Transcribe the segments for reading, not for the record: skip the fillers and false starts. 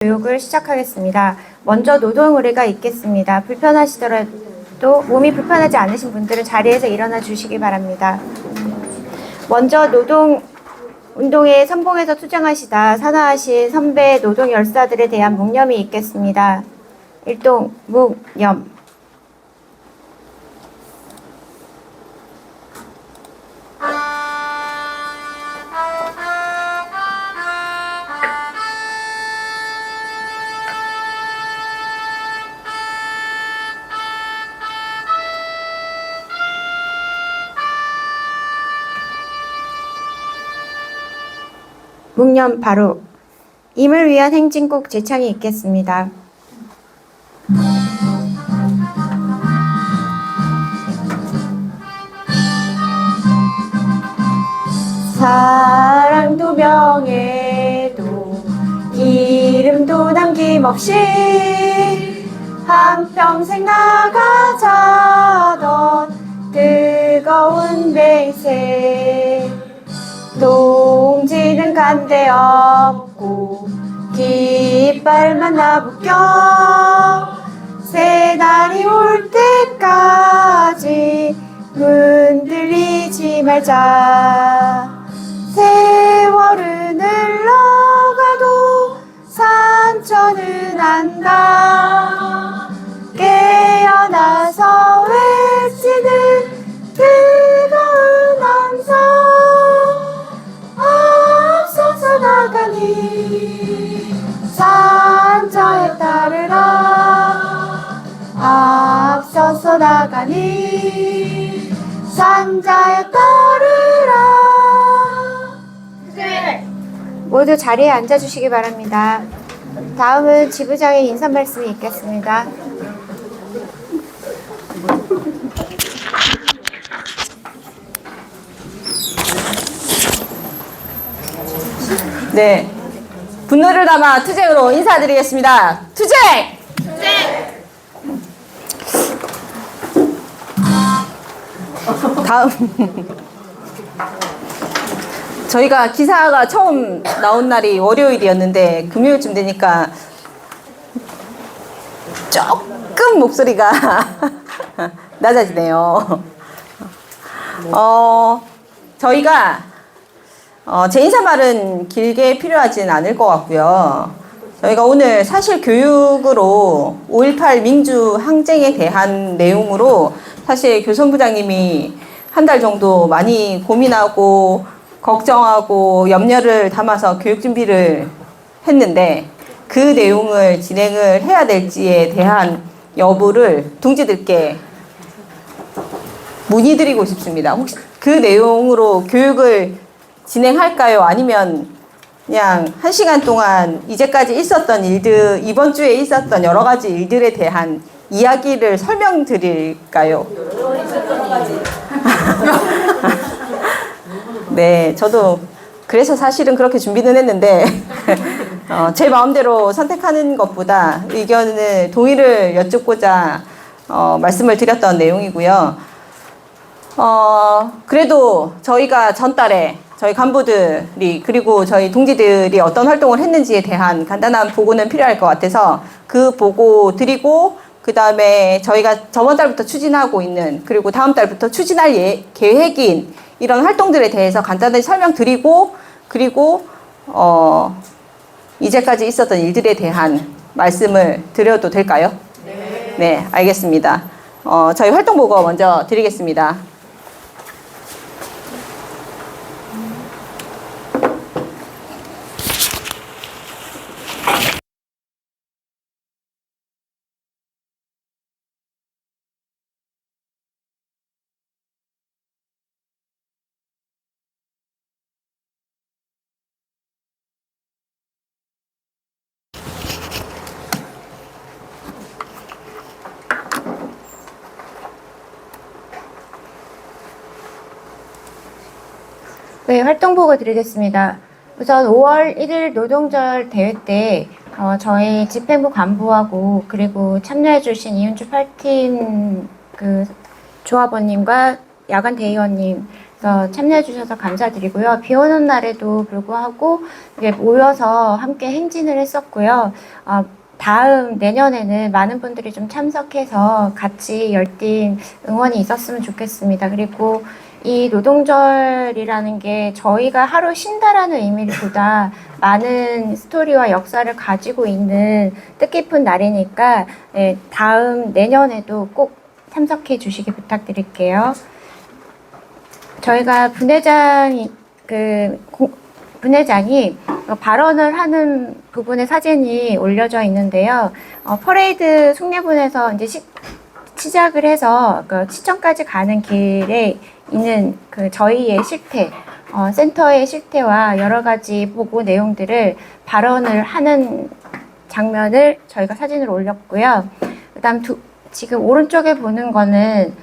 교육을 시작하겠습니다. 먼저 노동 의뢰가 있겠습니다. 불편하시더라도 몸이 불편하지 않으신 분들은 자리에서 일어나 주시기 바랍니다. 먼저 노동 운동에 선봉에서 투쟁하시다 산화하신 선배 노동 열사들에 대한 묵념이 있겠습니다. 일동 묵념. 묵념 바로 임을 위한 행진곡 제창이 있겠습니다. 사랑도 명예도 기름도 남김없이 한평생 나가자던 뜨거운 맹세 동지는 간대 없고 깃발만 나부껴 새날이 올 때까지 문들리지 말자. 세월은 흘러가도 산천은 안다. 깨어나서 외치는 뜨거운 함성 앞서서 나가니 산자에 따르라. 앞서서 나가니 산자에 따르라. 모두 자리에 앉아주시기 바랍니다. 다음은 지부장의 인사 말씀이 있겠습니다. 네, 분노를 담아 투쟁으로 인사드리겠습니다. 투쟁! 투쟁! 다음 저희가 기사가 처음 나온 날이 월요일이었는데 금요일쯤 되니까 조금 목소리가 낮아지네요. 저희가 제 인사말은 길게 필요하진 않을 것 같고요. 저희가 오늘 사실 교육으로 5.18 민주 항쟁에 대한 내용으로 사실 교선부장님이 한 달 정도 많이 고민하고 걱정하고 염려를 담아서 교육 준비를 했는데 그 내용을 진행을 해야 될지에 대한 여부를 동지들께 문의드리고 싶습니다. 혹시 그 내용으로 교육을 진행할까요? 아니면 그냥 1시간 동안 이제까지 있었던 일들, 이번 주에 있었던 여러 가지 일들에 대한 이야기를 설명드릴까요? 네, 저도 그래서 사실은 그렇게 준비는 했는데 제 마음대로 선택하는 것보다 의견을 동의를 여쭙고자 말씀을 드렸던 내용이고요. 그래도 저희가 전달에 저희 간부들이 그리고 저희 동지들이 어떤 활동을 했는지에 대한 간단한 보고는 필요할 것 같아서 그 보고 드리고 그 다음에 저희가 저번 달부터 추진하고 있는 그리고 다음 달부터 추진할 계획인 이런 활동들에 대해서 간단히 설명드리고 그리고 이제까지 있었던 일들에 대한 말씀을 드려도 될까요? 네, 네, 알겠습니다. 저희 활동 보고 먼저 드리겠습니다. 네, 활동 보고 드리겠습니다. 우선 5월 1일 노동절 대회 때 저희 집행부 간부하고 그리고 참여해주신 이은주 8팀 그 조합원님과 야간 대의원님 그래서 참여해 주셔서 감사드리고요. 비 오는 날에도 불구하고 이게 모여서 함께 행진을 했었고요. 다음 내년에는 많은 분들이 좀 참석해서 같이 열띤 응원이 있었으면 좋겠습니다. 그리고 이 노동절이라는 게 저희가 하루 쉰다라는 의미보다 많은 스토리와 역사를 가지고 있는 뜻깊은 날이니까 다음 내년에도 꼭 참석해 주시기 부탁드릴게요. 저희가 분회장이 발언을 하는 부분의 사진이 올려져 있는데요. 퍼레이드 숭례문에서 이제 시작을 해서 시청까지 가는 길에 있는 저희의 실태, 센터의 실태와 여러 가지 보고 내용들을 발언을 하는 장면을 저희가 사진으로 올렸고요. 그다음 지금 오른쪽에 보는 거는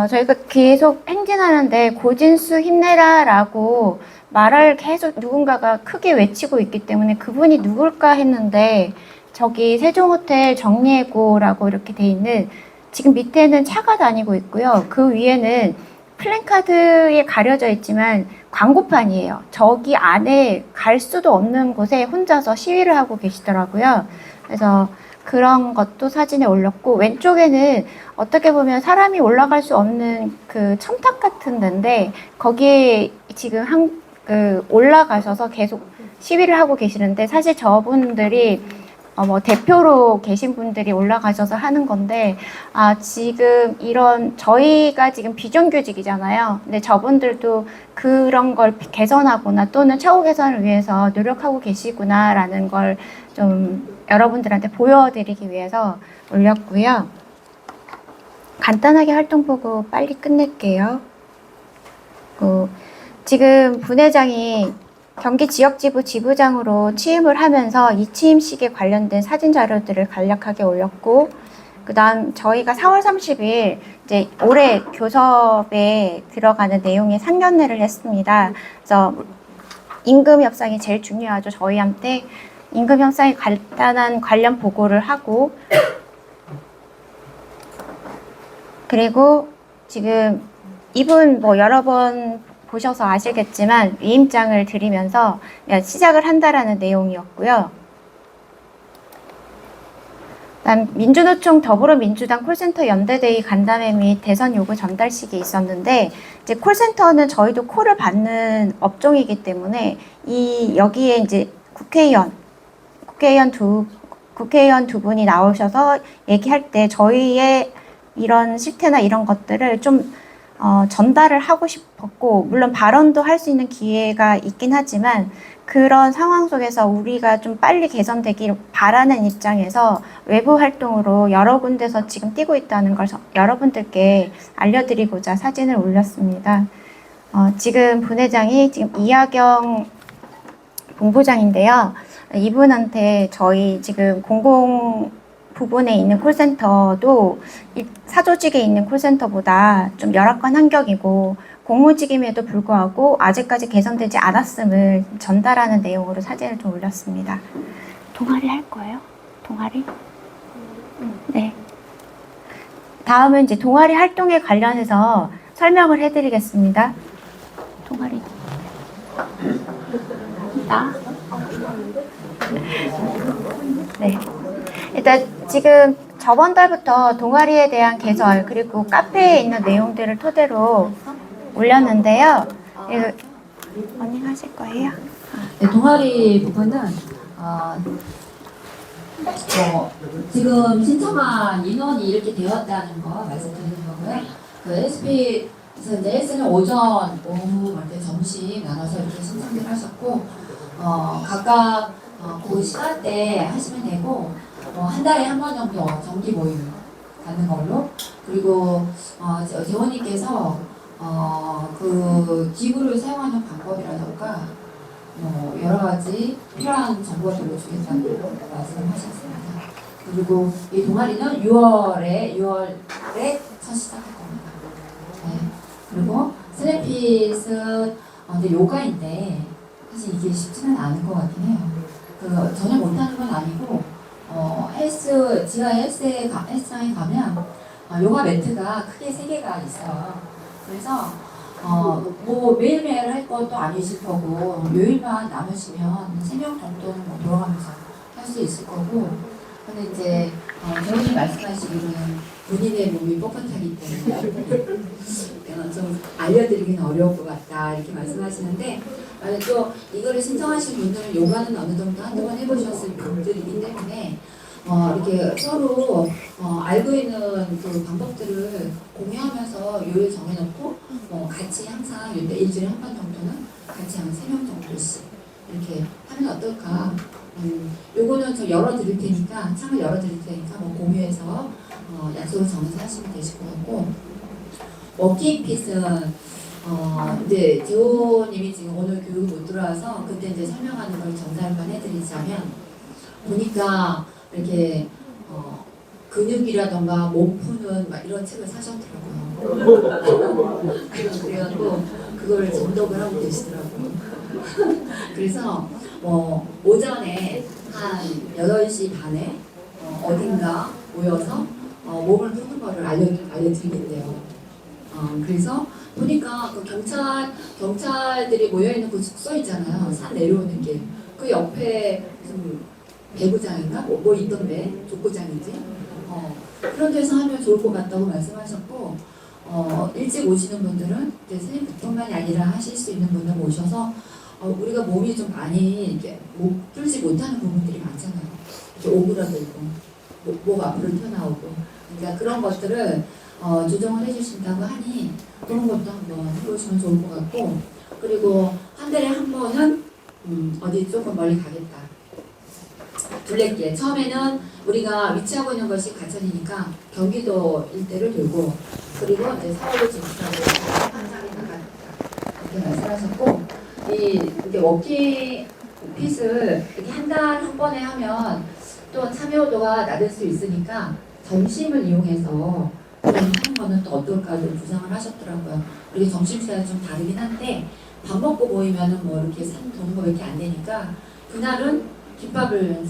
저희가 계속 행진하는데 고진수 힘내라라고 말을 계속 누군가가 크게 외치고 있기 때문에 그분이 누굴까 했는데 저기 세종호텔 정리해고라고 이렇게 돼 있는 지금 밑에는 차가 다니고 있고요. 그 위에는 플랜카드에 가려져 있지만 광고판이에요. 저기 안에 갈 수도 없는 곳에 혼자서 시위를 하고 계시더라고요. 그래서 그런 것도 사진에 올렸고 왼쪽에는 어떻게 보면 사람이 올라갈 수 없는 그 첨탑 같은 데인데 거기에 지금 올라가셔서 계속 시위를 하고 계시는데 사실 저분들이 대표로 계신 분들이 올라가셔서 하는 건데, 지금 저희가 지금 비정규직이잖아요. 근데 저분들도 그런 걸 개선하거나 또는 처우 개선을 위해서 노력하고 계시구나라는 걸 좀 여러분들한테 보여드리기 위해서 올렸고요. 간단하게 활동 보고 빨리 끝낼게요. 지금 분회장이 경기 지역지부 지부장으로 취임을 하면서 이 취임식에 관련된 사진 자료들을 간략하게 올렸고, 그 다음 저희가 4월 30일 이제 올해 교섭에 들어가는 내용의 상견례를 했습니다. 그래서 임금 협상이 제일 중요하죠. 저희한테 임금 협상에 간단한 관련 보고를 하고, 그리고 지금 이분 여러 번 보셔서 아시겠지만 위임장을 드리면서 시작을 한다라는 내용이었고요. 그다음 민주노총 더불어민주당 콜센터 연대대의 간담회 및 대선 요구 전달식이 있었는데 이제 콜센터는 저희도 콜을 받는 업종이기 때문에 여기에 이제 국회의원 두 분이 나오셔서 얘기할 때 저희의 이런 실태나 이런 것들을 좀 전달을 하고 싶었고, 물론 발언도 할 수 있는 기회가 있긴 하지만 그런 상황 속에서 우리가 좀 빨리 개선되기를 바라는 입장에서 외부 활동으로 여러 군데서 지금 뛰고 있다는 걸 여러분들께 알려드리고자 사진을 올렸습니다. 지금 분회장이 지금 이하경 본부장인데요. 이분한테 저희 지금 공공 부분에 있는 콜센터도 사조직에 있는 콜센터보다 좀 열악한 환경이고 공무직임에도 불구하고 아직까지 개선되지 않았음을 전달하는 내용으로 사진을 좀 올렸습니다. 동아리 할 거예요? 동아리? 네. 다음은 이제 동아리 활동에 관련해서 설명을 해드리겠습니다. 동아리. 네. 일단 지금 저번 달부터 동아리에 대한 개설 그리고 카페에 있는 내용들을 토대로 올렸는데요. 언니 하실 거예요? 네, 동아리 부분은 지금 신청한 인원이 이렇게 되었다는 거 말씀드리는 거고요. SP에서 이제 S는 오전, 오후, 점심 나눠서 이렇게 신청을 하셨고, 각각 그 시간대 하시면 되고, 한 달에 한 번 정도 정기 모임 갖는 걸로. 그리고 재원님께서 그 기구를 사용하는 방법이라던가 여러 가지 필요한 정보들을 주겠다고 말씀하셨습니다. 그리고 이 동아리는 6월에 첫 시작할 겁니다. 네. 그리고 스냅핏은 근데 요가인데 사실 이게 쉽지는 않을 것 같긴 해요. 전혀 못하는 건 아니고 지하 헬스장에 가면 요가 매트가 크게 3개가 있어요. 그래서 뭐 매일매일 할 것도 아니실 거고 요일만 남으시면 3명 정도는 뭐 돌아가면서 할 수 있을 거고 근데 이제 교수님 말씀하시기로는 본인의 몸이 뻣뻣하기 때문에 좀 알려드리기는 어려울 것 같다 이렇게 말씀하시는데 또 이거를 신청하신 분들은 요가는 어느 정도 한두 번 해보셨을 분들이기 때문에 이렇게 서로 알고 있는 그 방법들을 공유하면서 요일 정해놓고 같이 항상 일주일에 한 번 정도는 같이 한 3명 정도씩 이렇게 하면 어떨까? 요거는 저 열어드릴 테니까 창을 열어드릴 테니까 뭐 공유해서 약속을 정해서 하시면 되실 것 같고 워킹핏은 이제 재호님이 지금 오늘 교육 못 들어와서 그때 이제 설명하는 걸 정리만 해드리자면 보니까 이렇게 근육이라던가 몸 푸는 막 이런 책을 사셨더라고요. 그래가지고 그걸 정독을 하고 계시더라고요. 그래서 오전에 한 8시 반에 어딘가 모여서 몸을 푸는 거를 알려드리겠대요. 그래서 보니까 그 경찰들이 모여있는 그 숙소 있잖아요. 산 내려오는 길. 그 옆에 무슨 배구장인가? 뭐 있던데? 족구장인지? 그런 데서 하면 좋을 것 같다고 말씀하셨고, 일찍 오시는 분들은 이제 선생님뿐만이 아니라 하실 수 있는 분들 모셔서 우리가 몸이 좀 많이 이렇게 풀지 못하는 부분들이 많잖아요. 이렇게 오그라들고, 목 앞으로 튀어나오고. 그러니까 그런 것들을 조정을 해주신다고 하니 그런 것도 한번 해보시면 좋을 것 같고 그리고 한 달에 한 번은 어디 조금 멀리 가겠다. 둘레길. 처음에는 우리가 위치하고 있는 것이 가천이니까 경기도 일대를 돌고 그리고 이제 서울로 진출하고 한장에 나가겠다. 이렇게 말씀하셨고 이렇게 워킹 핏을 이렇게 한 달 한 번에 하면 또 참여도가 낮을 수 있으니까 점심을 이용해서 하는 거는 또 어떨까를 부상을 하셨더라고요. 그리고 점심시간이 좀 다르긴 한데 밥 먹고 모이면은 뭐 이렇게 산 도는 거밖에 안 되니까 그날은 김밥을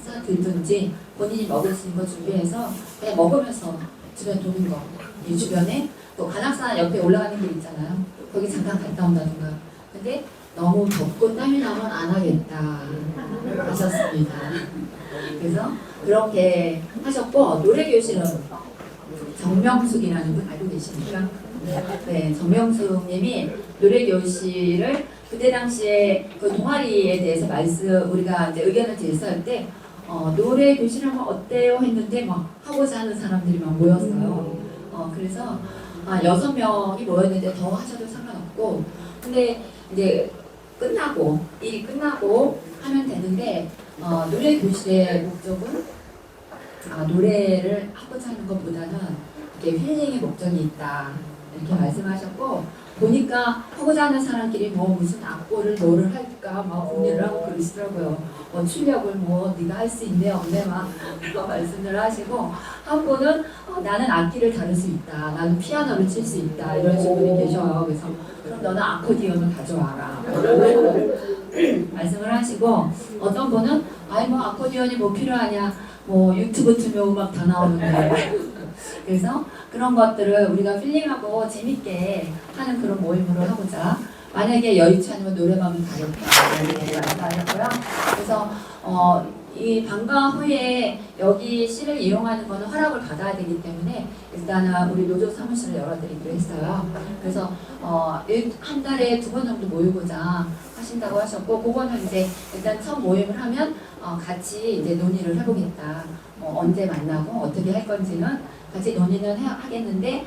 사들든지 본인이 먹을 수 있는 거 준비해서 그냥 먹으면서 주변 도는 거. 이 주변에 또 관악산 옆에 올라가는 길 있잖아요. 거기 잠깐 갔다 온다든가. 근데 너무 덥고 땀이 나면 안 하겠다 하셨습니다. 그래서 그렇게 하셨고 노래 교실은 정명숙이라는 분 알고 계십니까? 네, 정명숙님이 노래 교실을 그때 당시에 그 동아리에 대해서 우리가 이제 의견을 제시할 때 노래 교실 하면 어때요? 했는데 막 하고자 하는 사람들이 막 모였어요. 그래서 6명이 모였는데 더 하셔도 상관없고 근데 이제 일이 끝나고 하면 되는데 노래 교실의 목적은 노래를 하고자 하는 것보다는 이렇게 힐링의 목적이 있다 이렇게 말씀하셨고 보니까 하고자 하는 사람끼리 뭐 무슨 악보를 뭐를 할까 막 고민을 하고 그러시더라고요. 출력을 뭐 네가 할 수 있네 없네 막 말씀을 하시고 한 분은 나는 악기를 다룰 수 있다 나는 피아노를 칠 수 있다 이러신 분이 계셔요. 그래서 그럼 너는 아코디언을 가져와라 말씀을 하시고 어떤 분은 뭐 아코디언이 뭐 필요하냐 뭐 유튜브 틀면 음악 다 나오는데 그래서 그런 것들을 우리가 필링하고 재밌게 하는 그런 모임으로 하고자 만약에 여의치 않으면 노래방을 가겠다 말씀하셨고요. 그래서 이 방과 후에 여기 실을 이용하는 거는 허락을 받아야 되기 때문에 일단은 우리 노조 사무실을 열어드리기로 했어요. 그래서 한 달에 2번 정도 모이고자 하신다고 하셨고 그거는 이제 일단 첫 모임을 하면 같이 이제 논의를 해보겠다. 언제 만나고 어떻게 할 건지는 같이 논의는 하겠는데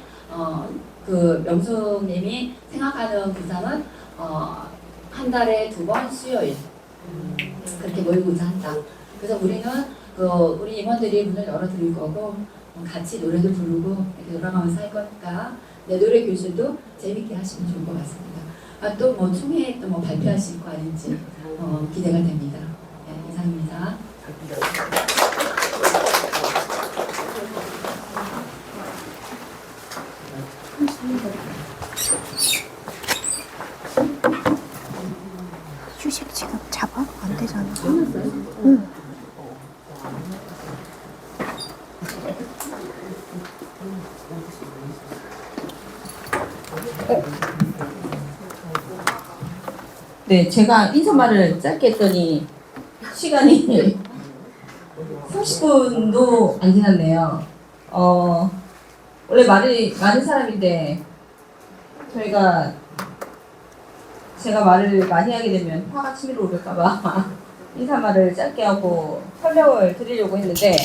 그 명숙님이 생각하는 구상은 한 달에 2번 수요일 그렇게 모이고자 한다. 그래서 우리는 우리 임원들이 문을 열어드릴 거고 같이 노래도 부르고 이렇게 돌아가면서 할 거니까 노래 교실도 재밌게 하시면 좋을 것 같습니다. 또 뭐 총회에 또 뭐 발표하실 거 아닌지 기대가 됩니다. 네, 이상입니다. 휴식 지금 잡아? 안 되잖아. 응. 네, 제가 인사말을 짧게 했더니 시간이 30분도 안 지났네요. 원래 말이 많은 사람인데 제가 말을 많이 하게 되면 화가 치밀어 오를까봐 인사말을 짧게 하고 설명을 드리려고 했는데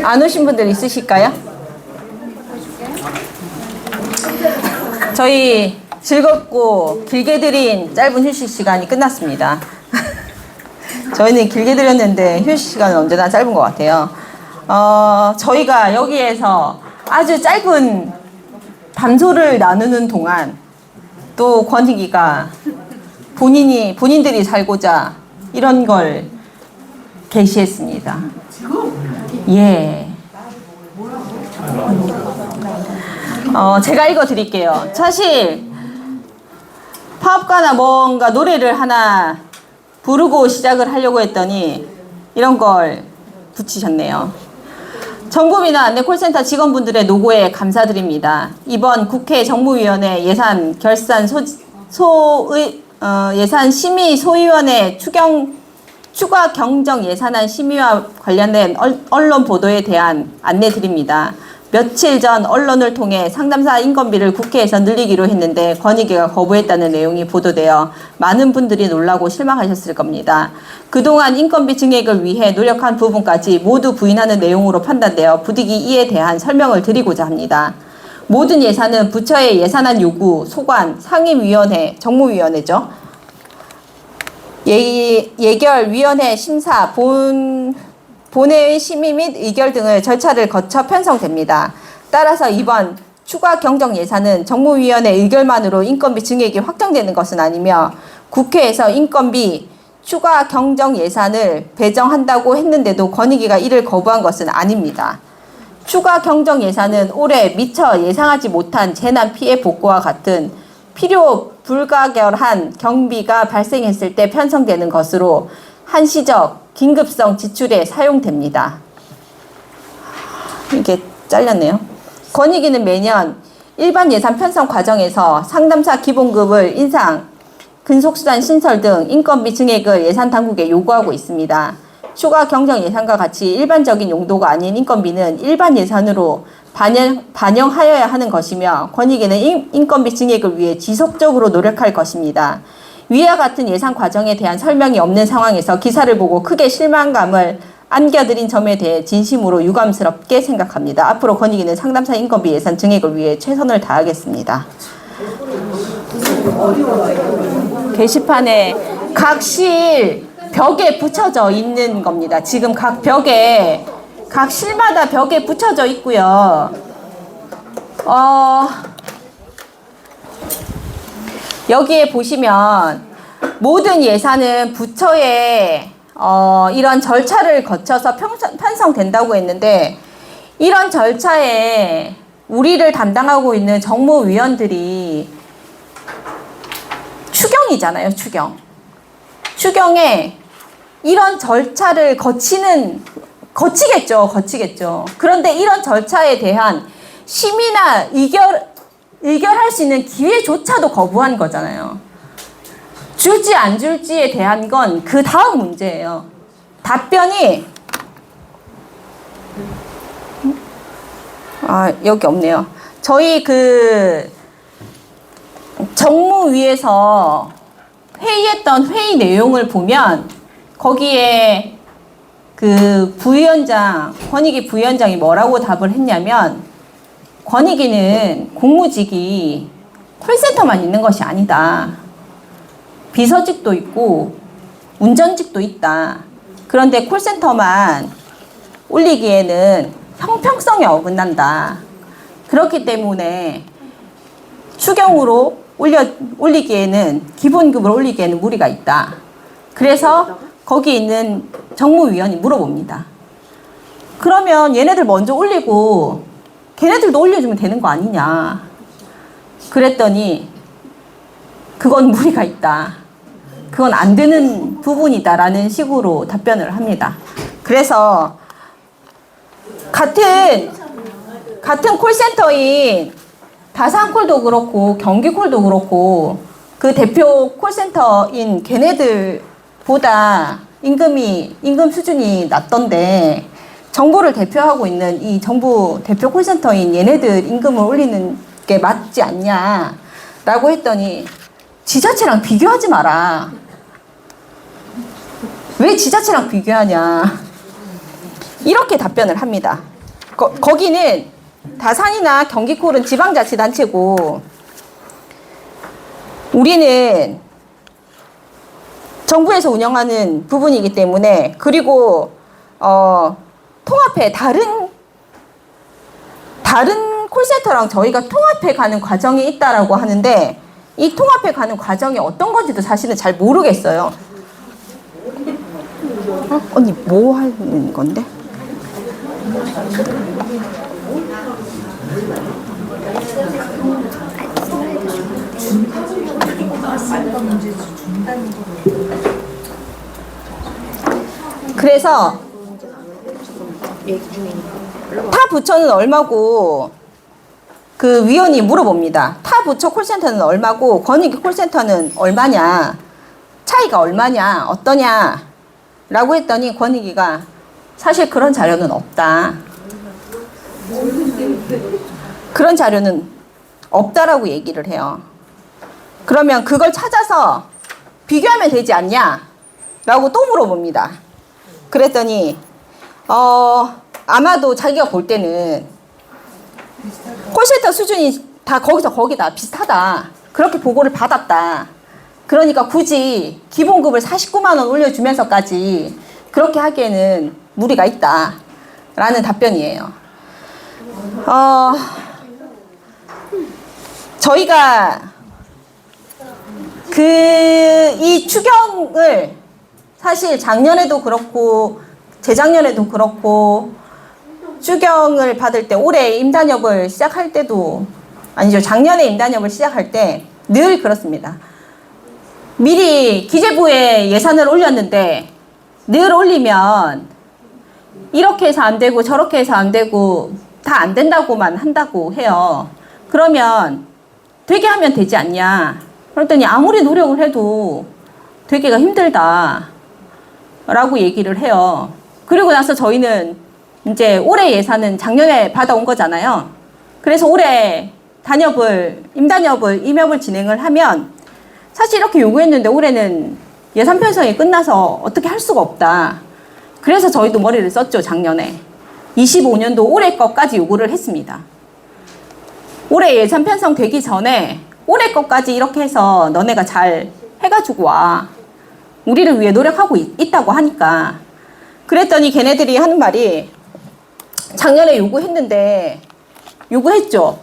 안 오신 분들 있으실까요? 저희 즐겁고 길게 드린 짧은 휴식 시간이 끝났습니다. 저희는 길게 드렸는데 휴식 시간은 언제나 짧은 것 같아요. 저희가 여기에서 아주 짧은 담소를 나누는 동안 또 권익위가 본인들이 살고자 이런 걸 게시했습니다. 예. 제가 읽어 드릴게요. 사실 파업가나 뭔가 노래를 하나 부르고 시작을 하려고 했더니 이런 걸 붙이셨네요. 정보비나 안내 콜센터 직원분들의 노고에 감사드립니다. 이번 국회 정무위원회 예산 결산 예산 심의 소위원회 추가 경정 예산안 심의와 관련된 언론 보도에 대한 안내 드립니다. 며칠 전 언론을 통해 상담사 인건비를 국회에서 늘리기로 했는데 권익위가 거부했다는 내용이 보도되어 많은 분들이 놀라고 실망하셨을 겁니다. 그동안 인건비 증액을 위해 노력한 부분까지 모두 부인하는 내용으로 판단되어 부득이 이에 대한 설명을 드리고자 합니다. 모든 예산은 부처의 예산안 요구, 소관, 상임위원회, 정무위원회죠. 예결위원회 심사, 본회의 심의 및 의결 등을 절차를 거쳐 편성됩니다. 따라서 이번 추가 경정 예산은 정무위원회 의결만으로 인건비 증액이 확정되는 것은 아니며 국회에서 인건비 추가 경정 예산을 배정한다고 했는데도 권익위가 이를 거부한 것은 아닙니다. 추가 경정 예산은 올해 미처 예상하지 못한 재난 피해 복구와 같은 필요 불가결한 경비가 발생했을 때 편성되는 것으로 한시적 긴급성 지출에 사용됩니다. 이게 잘렸네요. 권익위는 매년 일반 예산 편성 과정에서 상담사 기본급을 인상, 근속수단 신설 등 인건비 증액을 예산 당국에 요구하고 있습니다. 추가 경정 예산과 같이 일반적인 용도가 아닌 인건비는 일반 예산으로 반영하여야 하는 것이며 권익위는 인건비 증액을 위해 지속적으로 노력할 것입니다. 위와 같은 예산 과정에 대한 설명이 없는 상황에서 기사를 보고 크게 실망감을 안겨드린 점에 대해 진심으로 유감스럽게 생각합니다. 앞으로 권익위는 상담사 인건비 예산 증액을 위해 최선을 다하겠습니다. 게시판에 각 실 벽에 붙여져 있는 겁니다. 지금 각 벽에, 각 실마다 벽에 붙여져 있고요. 여기에 보시면 모든 예산은 부처에 이런 절차를 거쳐서 편성된다고 했는데 이런 절차에 우리를 담당하고 있는 정무위원들이 추경이잖아요. 추경에 이런 절차를 거치겠죠. 그런데 이런 절차에 대한 심의나 의결할 수 있는 기회조차도 거부한 거잖아요. 줄지 안 줄지에 대한 건 그 다음 문제예요. 답변이 여기 없네요. 저희 정무위에서 회의했던 회의 내용을 보면 거기에 권익위 부위원장이 뭐라고 답을 했냐면 권익위는 공무직이 콜센터만 있는 것이 아니다. 비서직도 있고 운전직도 있다. 그런데 콜센터만 올리기에는 형평성에 어긋난다. 그렇기 때문에 추경으로 올리기에는 기본급을 올리기에는 무리가 있다. 그래서 거기 있는 정무위원이 물어봅니다. 그러면 얘네들 먼저 올리고 걔네들도 올려주면 되는 거 아니냐. 그랬더니 그건 무리가 있다. 그건 안 되는 부분이다라는 식으로 답변을 합니다. 그래서 같은 콜센터인 다산콜도 그렇고 경기콜도 그렇고 그 대표 콜센터인 걔네들보다 임금 수준이 낮던데 정부를 대표하고 있는 이 정부 대표 콜센터인 얘네들 임금을 올리는 게 맞지 않냐라고 했더니 지자체랑 비교하지 마라. 왜 지자체랑 비교하냐. 이렇게 답변을 합니다. 거기는 다산이나 경기콜은 지방자치단체고 우리는 정부에서 운영하는 부분이기 때문에 그리고 통합해 다른 콜센터랑 저희가 통합해 가는 과정이 있다라고 하는데 이 통합해 가는 과정이 어떤 건지도 사실은 잘 모르겠어요. 언니 뭐 하는 건데? 그래서 타 부처는 얼마고 그 위원이 물어봅니다. 타 부처 콜센터는 얼마고 권익위 콜센터는 얼마냐, 차이가 얼마냐, 어떠냐 라고 했더니 권익위가 사실 그런 자료는 없다. 그런 자료는 없다라고 얘기를 해요. 그러면 그걸 찾아서 비교하면 되지 않냐? 라고 또 물어봅니다. 그랬더니 아마도 자기가 볼 때는 콜센터 수준이 다 거기서 거기다 비슷하다. 그렇게 보고를 받았다. 그러니까 굳이 기본급을 49만 원 올려주면서까지 그렇게 하기에는 무리가 있다. 라는 답변이에요. 저희가 이 추경을 사실 작년에도 그렇고 재작년에도 그렇고 추경을 받을 때 올해 임단협을 시작할 때도 아니죠. 작년에 임단협을 시작할 때 늘 그렇습니다. 미리 기재부에 예산을 올렸는데 늘 올리면 이렇게 해서 안 되고 저렇게 해서 안 되고 다 안 된다고만 한다고 해요. 그러면 되게 하면 되지 않냐. 그랬더니 아무리 노력을 해도 되기가 힘들다 라고 얘기를 해요. 그리고 나서 저희는 이제 올해 예산은 작년에 받아온 거잖아요. 그래서 올해 임단협을 진행을 하면 사실 이렇게 요구했는데 올해는 예산 편성이 끝나서 어떻게 할 수가 없다. 그래서 저희도 머리를 썼죠, 작년에. 25년도 올해 것까지 요구를 했습니다. 올해 예산 편성 되기 전에 올해 것까지 이렇게 해서 너네가 잘 해가지고 와. 우리를 위해 노력하고 있다고 하니까. 그랬더니 걔네들이 하는 말이 작년에 요구했죠.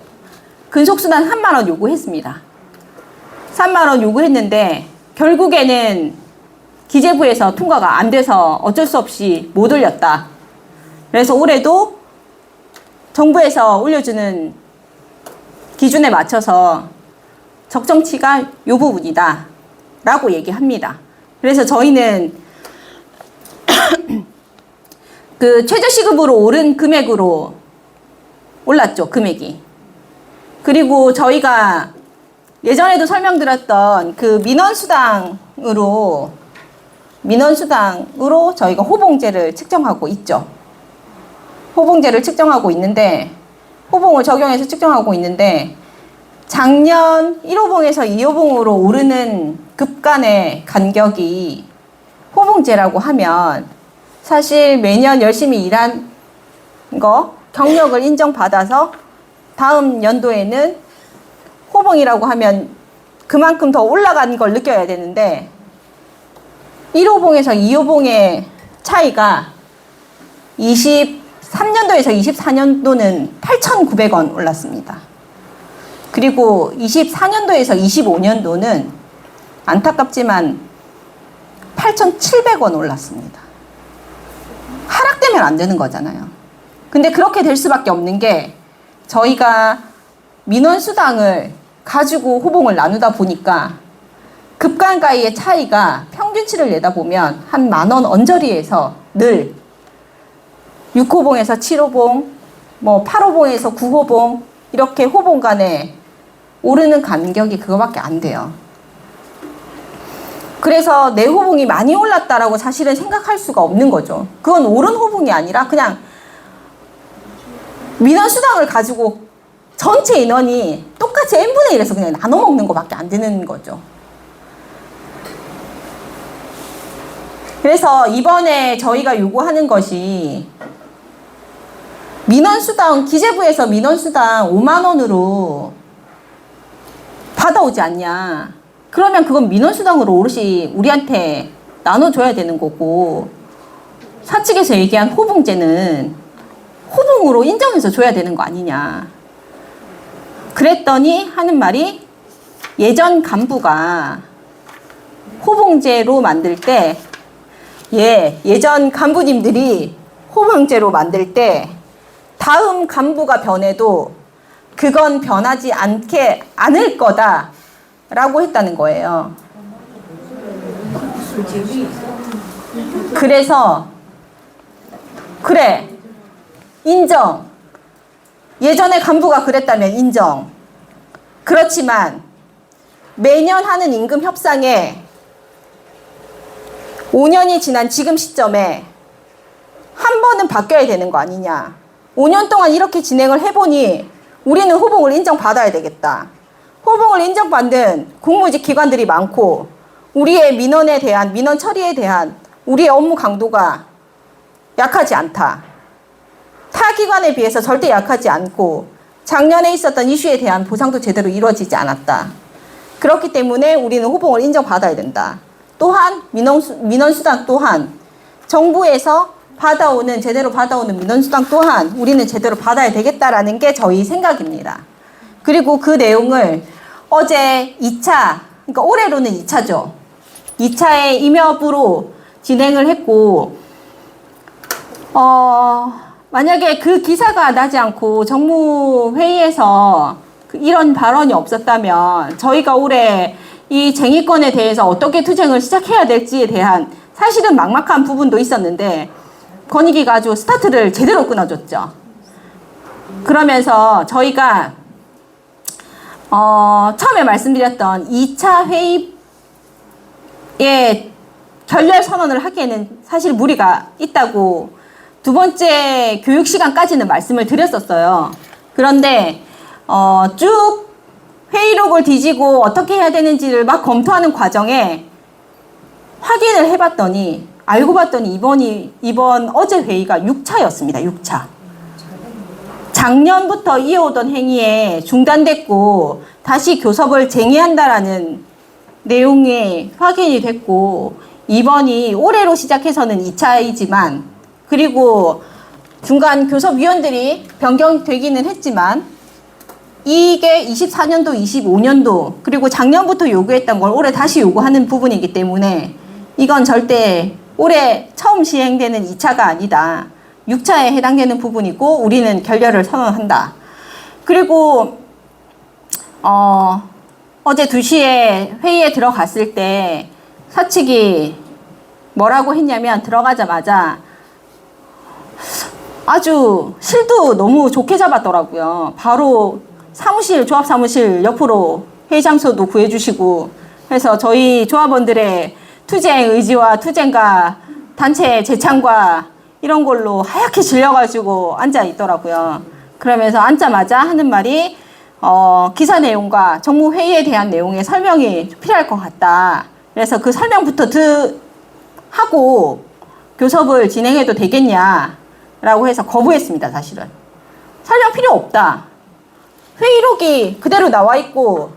근속수단 3만 원 요구했습니다. 3만 원 요구했는데 결국에는 기재부에서 통과가 안 돼서 어쩔 수 없이 못 올렸다. 그래서 올해도 정부에서 올려주는 기준에 맞춰서 적정치가 이 부분이다 라고 얘기합니다. 그래서 저희는 그 최저시급으로 오른 금액으로 올랐죠, 금액이. 그리고 저희가 예전에도 설명드렸던 그 민원수당으로 저희가 호봉제를 측정하고 있죠. 호봉제를 측정하고 있는데, 호봉을 적용해서 측정하고 있는데, 작년 1호봉에서 2호봉으로 오르는 급간의 간격이 호봉제라고 하면 사실 매년 열심히 일한 거, 경력을 인정받아서 다음 연도에는 호봉이라고 하면 그만큼 더 올라간 걸 느껴야 되는데 1호봉에서 2호봉의 차이가 23년도에서 24년도는 8,900원 올랐습니다. 그리고 24년도에서 25년도는 안타깝지만 8,700원 올랐습니다. 하락되면 안 되는 거잖아요. 근데 그렇게 될 수밖에 없는 게 저희가 민원수당을 가지고 호봉을 나누다 보니까 급간가의 차이가 평균치를 내다보면 한 10,000원 언저리에서 늘 6호봉에서 7호봉, 8호봉에서 9호봉 이렇게 호봉 간에 오르는 간격이 그거밖에 안 돼요. 그래서 내 호봉이 많이 올랐다라고 사실은 생각할 수가 없는 거죠. 그건 오른 호봉이 아니라 그냥 민원수당을 가지고 전체 인원이 똑같이 n분의 1에서 그냥 나눠 먹는 것밖에 안 되는 거죠. 그래서 이번에 저희가 요구하는 것이 민원수당, 기재부에서 민원수당 5만 원으로 받아오지 않냐. 그러면 그건 민원수당으로 오롯이 우리한테 나눠줘야 되는 거고 사측에서 얘기한 호봉제는 호봉으로 인정해서 줘야 되는 거 아니냐. 그랬더니 하는 말이 예전 간부가 호봉제로 만들 때 예전 간부님들이 호봉제로 만들 때 다음 간부가 변해도 그건 변하지 않을 거다라고 했다는 거예요. 그래서 그래 인정. 예전에 간부가 그랬다면 인정. 그렇지만 매년 하는 임금 협상에 5년이 지난 지금 시점에 한 번은 바뀌어야 되는 거 아니냐. 5년 동안 이렇게 진행을 해보니 우리는 호봉을 인정받아야 되겠다. 호봉을 인정받는 공무직 기관들이 많고 우리의 민원에 대한 민원 처리에 대한 우리의 업무 강도가 약하지 않다. 타 기관에 비해서 절대 약하지 않고 작년에 있었던 이슈에 대한 보상도 제대로 이루어지지 않았다. 그렇기 때문에 우리는 호봉을 인정받아야 된다. 또한 민원수당 또한 정부에서 제대로 받아오는 민원수당 또한 우리는 제대로 받아야 되겠다라는 게 저희 생각입니다. 그리고 그 내용을 어제 2차, 그러니까 올해로는 2차죠. 2차의 임협으로 진행을 했고, 만약에 그 기사가 나지 않고 정무회의에서 이런 발언이 없었다면 저희가 올해 이 쟁의권에 대해서 어떻게 투쟁을 시작해야 될지에 대한 사실은 막막한 부분도 있었는데 권익위가 아주 스타트를 제대로 끊어줬죠. 그러면서 저희가 처음에 말씀드렸던 2차 회의에 결렬 선언을 하기에는 사실 무리가 있다고 두 번째 교육 시간까지는 말씀을 드렸었어요. 그런데 쭉 회의록을 뒤지고 어떻게 해야 되는지를 막 검토하는 과정에 확인을 해봤더니 알고 봤더니 이번 어제 회의가 6차였습니다. 6차. 작년부터 이어오던 행위에 중단됐고 다시 교섭을 재개한다라는 내용이 확인이 됐고 이번이 올해로 시작해서는 2차이지만 그리고 중간 교섭위원들이 변경되기는 했지만 이게 24년도, 25년도 그리고 작년부터 요구했던 걸 올해 다시 요구하는 부분이기 때문에 이건 절대 올해 처음 시행되는 2차가 아니다. 6차에 해당되는 부분이고 우리는 결렬을 선언한다. 그리고 어제 2시에 회의에 들어갔을 때 사측이 뭐라고 했냐면 들어가자마자 아주 실도 너무 좋게 잡았더라고요. 바로 조합 사무실 옆으로 회의 장소도 구해주시고 해서 저희 조합원들의 투쟁 의지와 투쟁과 단체 재창과 이런 걸로 하얗게 질려가지고 앉아 있더라고요. 그러면서 앉자마자 하는 말이 기사 내용과 정무회의에 대한 내용의 설명이 필요할 것 같다. 그래서 그 설명부터 하고 교섭을 진행해도 되겠냐라고 해서 거부했습니다. 사실은. 설명 필요 없다. 회의록이 그대로 나와 있고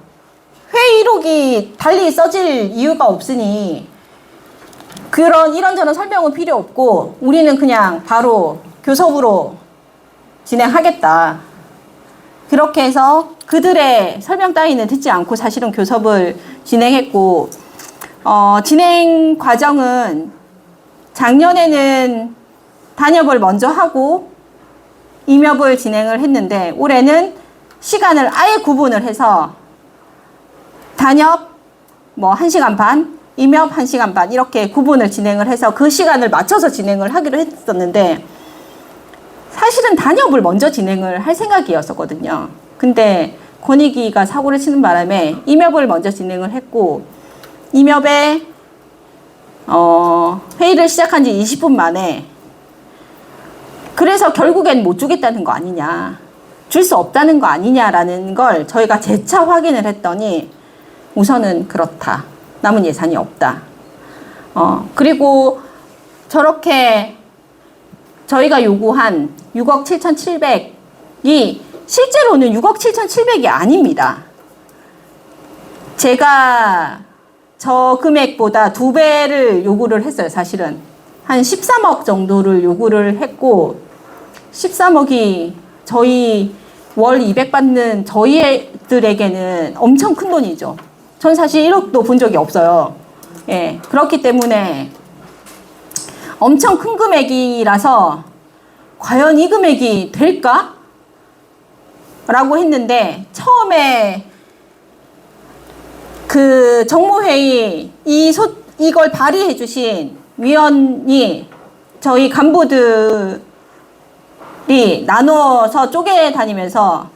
회의록이 달리 써질 이유가 없으니 이런저런 설명은 필요 없고 우리는 그냥 바로 교섭으로 진행하겠다. 그렇게 해서 그들의 설명 따위는 듣지 않고 사실은 교섭을 진행했고 진행 과정은 작년에는 단협을 먼저 하고 임협을 진행을 했는데 올해는 시간을 아예 구분을 해서 단협 1시간 반, 임협 1시간 반 이렇게 구분을 진행을 해서 그 시간을 맞춰서 진행을 하기로 했었는데 사실은 단협을 먼저 진행을 할 생각이었었거든요. 근데 권익위가 사고를 치는 바람에 임협을 먼저 진행을 했고 임협에 회의를 시작한 지 20분 만에 그래서 결국엔 못 주겠다는 거 아니냐, 줄 수 없다는 거 아니냐라는 걸 저희가 재차 확인을 했더니 우선은 그렇다. 남은 예산이 없다. 그리고 저렇게 저희가 요구한 6억 7,700이 실제로는 6억 7,700이 아닙니다. 제가 저 금액보다 2배를 요구를 했어요. 사실은 한 13억 정도를 요구를 했고 13억이 저희 월 200 받는 저희들에게는 엄청 큰 돈이죠. 전 사실 1억도 본 적이 없어요. 예, 그렇기 때문에 엄청 큰 금액이라서 과연 이 금액이 될까? 라고 했는데 처음에 그 정무회의 이걸 발의해 주신 위원이 저희 간부들이 나눠서 쪼개 다니면서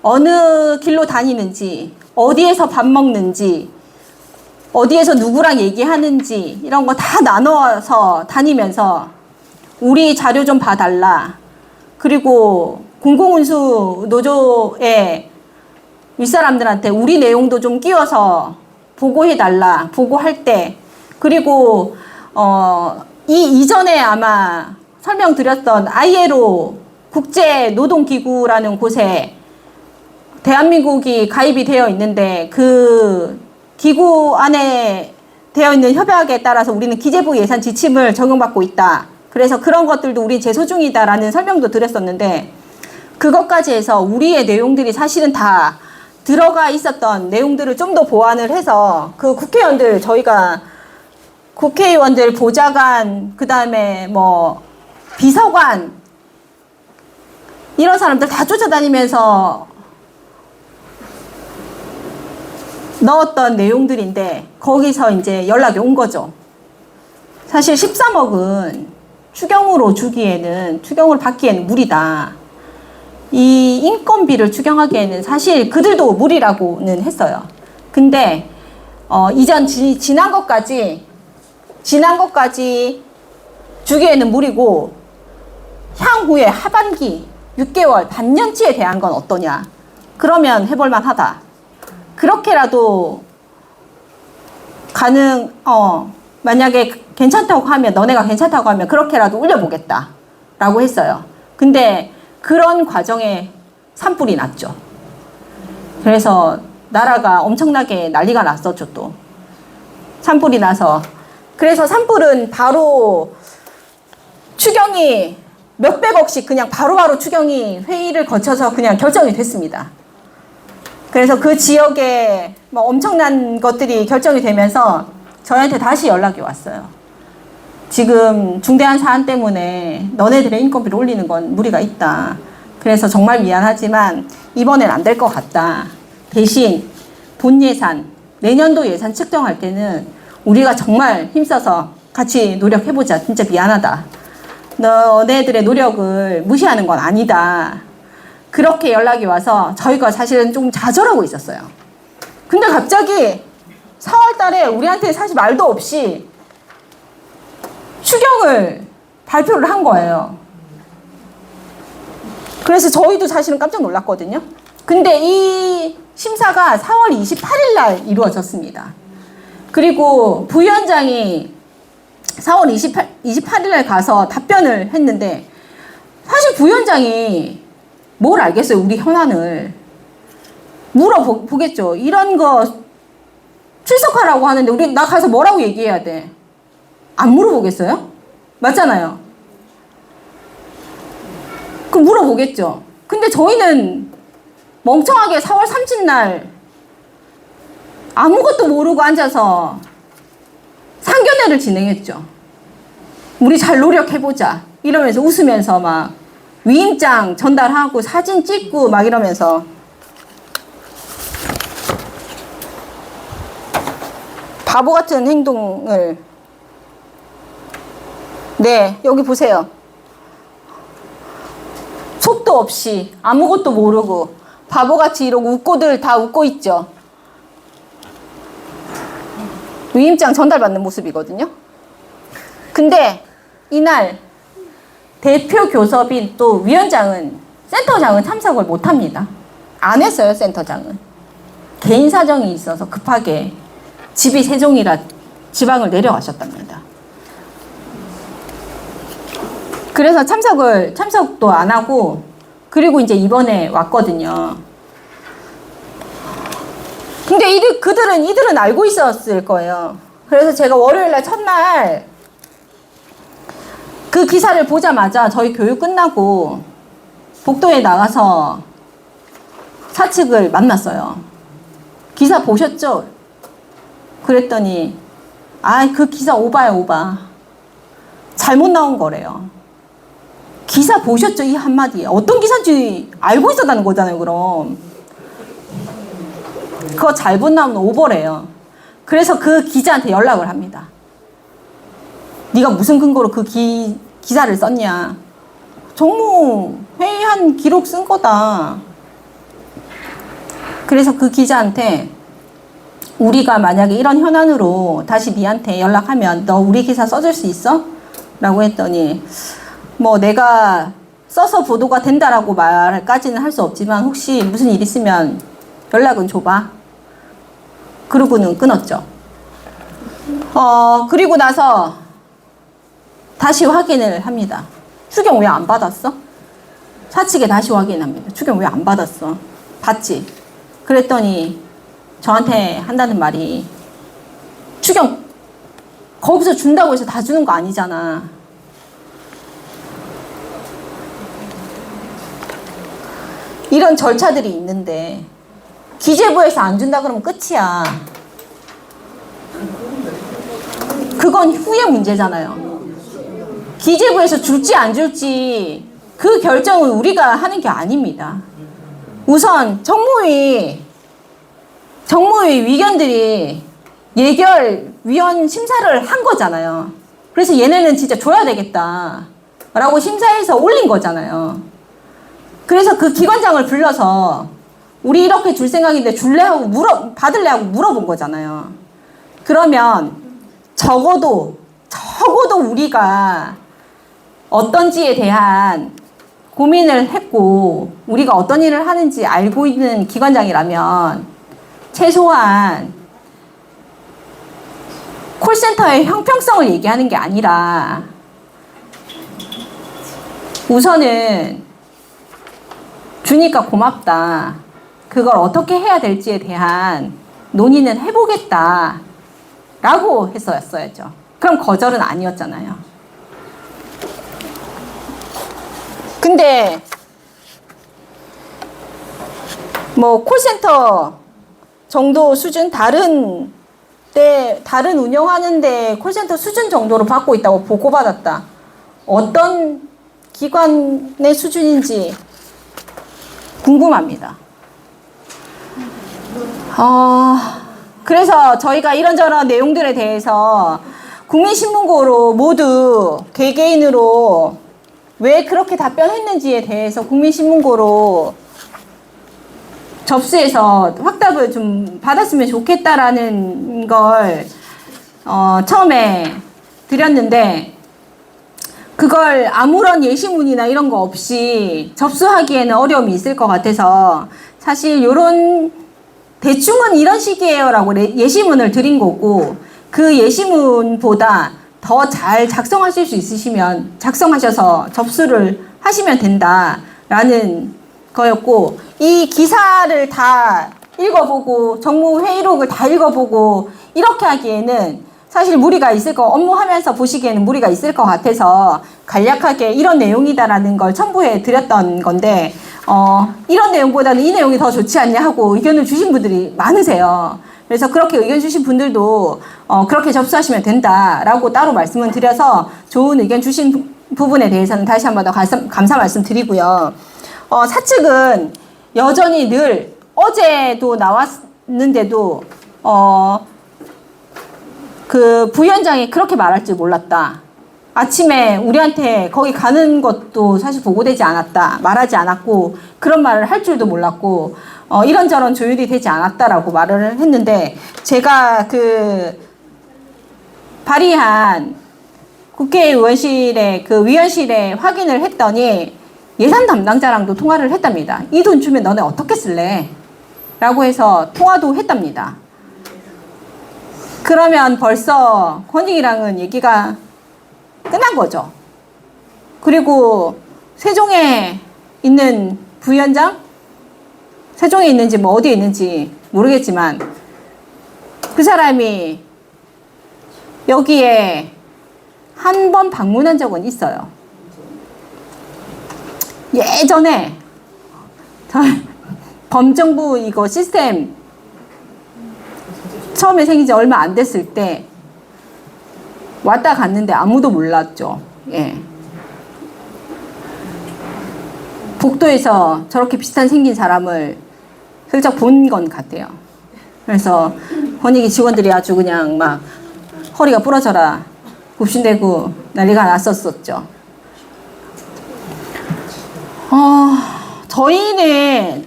어느 길로 다니는지 어디에서 밥 먹는지 어디에서 누구랑 얘기하는지 이런 거 다 나눠서 다니면서 우리 자료 좀 봐달라. 그리고 공공운수 노조의 윗사람들한테 우리 내용도 좀 끼워서 보고해달라, 보고할 때. 그리고, 이 이전에 아마 설명드렸던 ILO 국제노동기구라는 곳에 대한민국이 가입이 되어 있는데 그 기구 안에 되어 있는 협약에 따라서 우리는 기재부 예산 지침을 적용받고 있다. 그래서 그런 것들도 우리 제소 중이다라는 설명도 드렸었는데 그것까지 해서 우리의 내용들이 사실은 다 들어가 있었던 내용들을 좀 더 보완을 해서 그 국회의원들 저희가 국회의원들 보좌관 그다음에 뭐 비서관 이런 사람들 다 쫓아다니면서 넣었던 내용들인데 거기서 이제 연락이 온 거죠. 사실 13억은 추경으로 주기에는 추경을 받기에는 무리다. 이 인건비를 추경하기에는 사실 그들도 무리라고는 했어요. 근데 이전 지난 것까지 주기에는 무리고 향후에 하반기 6개월 반년치에 대한 건 어떠냐. 그러면 해볼 만하다. 그렇게라도 만약에 괜찮다고 하면 너네가 괜찮다고 하면 그렇게라도 올려보겠다 라고 했어요. 근데 그런 과정에 산불이 났죠. 그래서 나라가 엄청나게 난리가 났었죠. 또 산불이 나서 그래서 산불은 바로 추경이 몇백억씩 그냥 바로바로 추경이 회의를 거쳐서 그냥 결정이 됐습니다. 그래서 그 지역에 뭐 엄청난 것들이 결정이 되면서 저희한테 다시 연락이 왔어요. 지금 중대한 사안 때문에 너네들의 인건비를 올리는 건 무리가 있다. 그래서 정말 미안하지만 이번엔 안 될 것 같다. 대신 본 예산, 내년도 예산 측정할 때는 우리가 정말 힘써서 같이 노력해보자. 진짜 미안하다. 너네들의 노력을 무시하는 건 아니다. 그렇게 연락이 와서 저희가 사실은 좀 좌절하고 있었어요. 근데 갑자기 4월 달에 우리한테 사실 말도 없이 추경을 발표를 한 거예요. 그래서 저희도 사실은 깜짝 놀랐거든요. 근데 이 심사가 4월 28일 날 이루어졌습니다. 그리고 부위원장이 4월 28일 날 가서 답변을 했는데 사실 부위원장이 뭘 알겠어요. 우리 현안을 물어보겠죠. 이런 거 출석하라고 하는데 우리 나 가서 뭐라고 얘기해야 돼? 안 물어보겠어요? 맞잖아요. 그럼 물어보겠죠. 근데 저희는 멍청하게 4월 30일 날 아무것도 모르고 앉아서 상견례를 진행했죠. 우리 잘 노력해보자 이러면서 웃으면서 막 위임장 전달하고 사진 찍고 막 이러면서 바보 같은 행동을 네 여기 보세요. 속도 없이 아무것도 모르고 바보같이 이러고 웃고들 다 웃고 있죠. 위임장 전달받는 모습이거든요. 근데 이날 대표 교섭인 또 위원장은 센터장은 참석을 못합니다. 안 했어요. 센터장은 개인 사정이 있어서 급하게 집이 세종이라 지방을 내려가셨답니다. 그래서 참석도 안 하고 그리고 이제 이번에 왔거든요. 근데 이들은 알고 있었을 거예요. 그래서 제가 월요일날 첫날 그 기사를 보자마자 저희 교육 끝나고 복도에 나가서 사측을 만났어요. 기사 보셨죠? 그랬더니 그 기사 오바야 오바. 잘못 나온 거래요. 기사 보셨죠? 이 한마디에 어떤 기사인지 알고 있었다는 거잖아요. 그럼 그거 잘못 나오면 오버래요. 그래서 그 기자한테 연락을 합니다. 네가 무슨 근거로 그 기사를 썼냐. 정무 회의한 기록 쓴 거다. 그래서 그 기자한테 우리가 만약에 이런 현안으로 다시 니한테 연락하면 너 우리 기사 써줄 수 있어? 라고 했더니 뭐 내가 써서 보도가 된다라고 말까지는 할 수 없지만 혹시 무슨 일 있으면 연락은 줘봐. 그러고는 끊었죠. 그리고 나서 다시 확인을 합니다. 추경 왜 안 받았어? 사측에 다시 확인합니다. 추경 왜 안 받았어? 받지. 그랬더니 저한테 한다는 말이 추경 거기서 준다고 해서 다 주는 거 아니잖아. 이런 절차들이 있는데 기재부에서 안 준다 그러면 끝이야. 그건 후의 문제잖아요. 기재부에서 줄지 안 줄지 그 결정은 우리가 하는 게 아닙니다. 우선 정무위 위견들이 예결위원 심사를 한 거잖아요. 그래서 얘네는 진짜 줘야 되겠다 라고 심사해서 올린 거잖아요. 그래서 그 기관장을 불러서 우리 이렇게 줄 생각인데 줄래 하고 받을래 하고 물어본 거잖아요. 그러면 적어도 우리가 어떤지에 대한 고민을 했고 우리가 어떤 일을 하는지 알고 있는 기관장이라면 최소한 콜센터의 형평성을 얘기하는 게 아니라 우선은 주니까 고맙다. 그걸 어떻게 해야 될지에 대한 논의는 해보겠다. 라고 했었어야죠. 그럼 거절은 아니었잖아요. 근데 뭐 콜센터 정도 수준 다른 운영하는데 콜센터 수준 정도로 받고 있다고 보고받았다. 어떤 기관의 수준인지 궁금합니다. 그래서 저희가 이런저런 내용들에 대해서 국민신문고로 모두 개개인으로 왜 그렇게 답변했는지에 대해서 국민신문고로 접수해서 확답을 좀 받았으면 좋겠다라는 걸 처음에 드렸는데 그걸 아무런 예시문이나 이런 거 없이 접수하기에는 어려움이 있을 것 같아서 사실 요런 대충은 이런 식이에요 라고 예시문을 드린 거고 그 예시문보다 더 잘 작성하실 수 있으시면 작성하셔서 접수를 하시면 된다라는 거였고 이 기사를 다 읽어보고 정무회의록을 다 읽어보고 이렇게 하기에는 사실 무리가 있을 거 업무하면서 보시기에는 무리가 있을 것 같아서 간략하게 이런 내용이다라는 걸 첨부해 드렸던 건데 이런 내용보다는 이 내용이 더 좋지 않냐 하고 의견을 주신 분들이 많으세요. 그래서 그렇게 의견 주신 분들도 그렇게 접수하시면 된다라고 따로 말씀을 드려서 좋은 의견 주신 부분에 대해서는 다시 한 번 더 감사 말씀 드리고요. 사측은 여전히 늘 어제도 나왔는데도 그 부위원장이 그렇게 말할 줄 몰랐다. 아침에 우리한테 거기 가는 것도 사실 보고되지 않았다. 말하지 않았고 그런 말을 할 줄도 몰랐고 이런저런 조율이 되지 않았다라고 말을 했는데 제가 그 발의한 국회의원실에 그 위원실에 확인을 했더니 예산 담당자랑도 통화를 했답니다. 이 돈 주면 너네 어떻게 쓸래? 라고 해서 통화도 했답니다. 그러면 벌써 권익이랑은 얘기가 끝난 거죠. 그리고 세종에 있는 부위원장? 세종에 있는지 뭐 어디에 있는지 모르겠지만 그 사람이 여기에 한 번 방문한 적은 있어요. 예전에 범정부 이거 시스템 처음에 생긴 지 얼마 안 됐을 때 왔다 갔는데 아무도 몰랐죠. 예. 복도에서 저렇게 비슷한 생긴 사람을 슬쩍 본 건 같아요. 그래서 권익위 직원들이 아주 그냥 막 허리가 부러져라 굽신대고 난리가 났었었죠. 저희는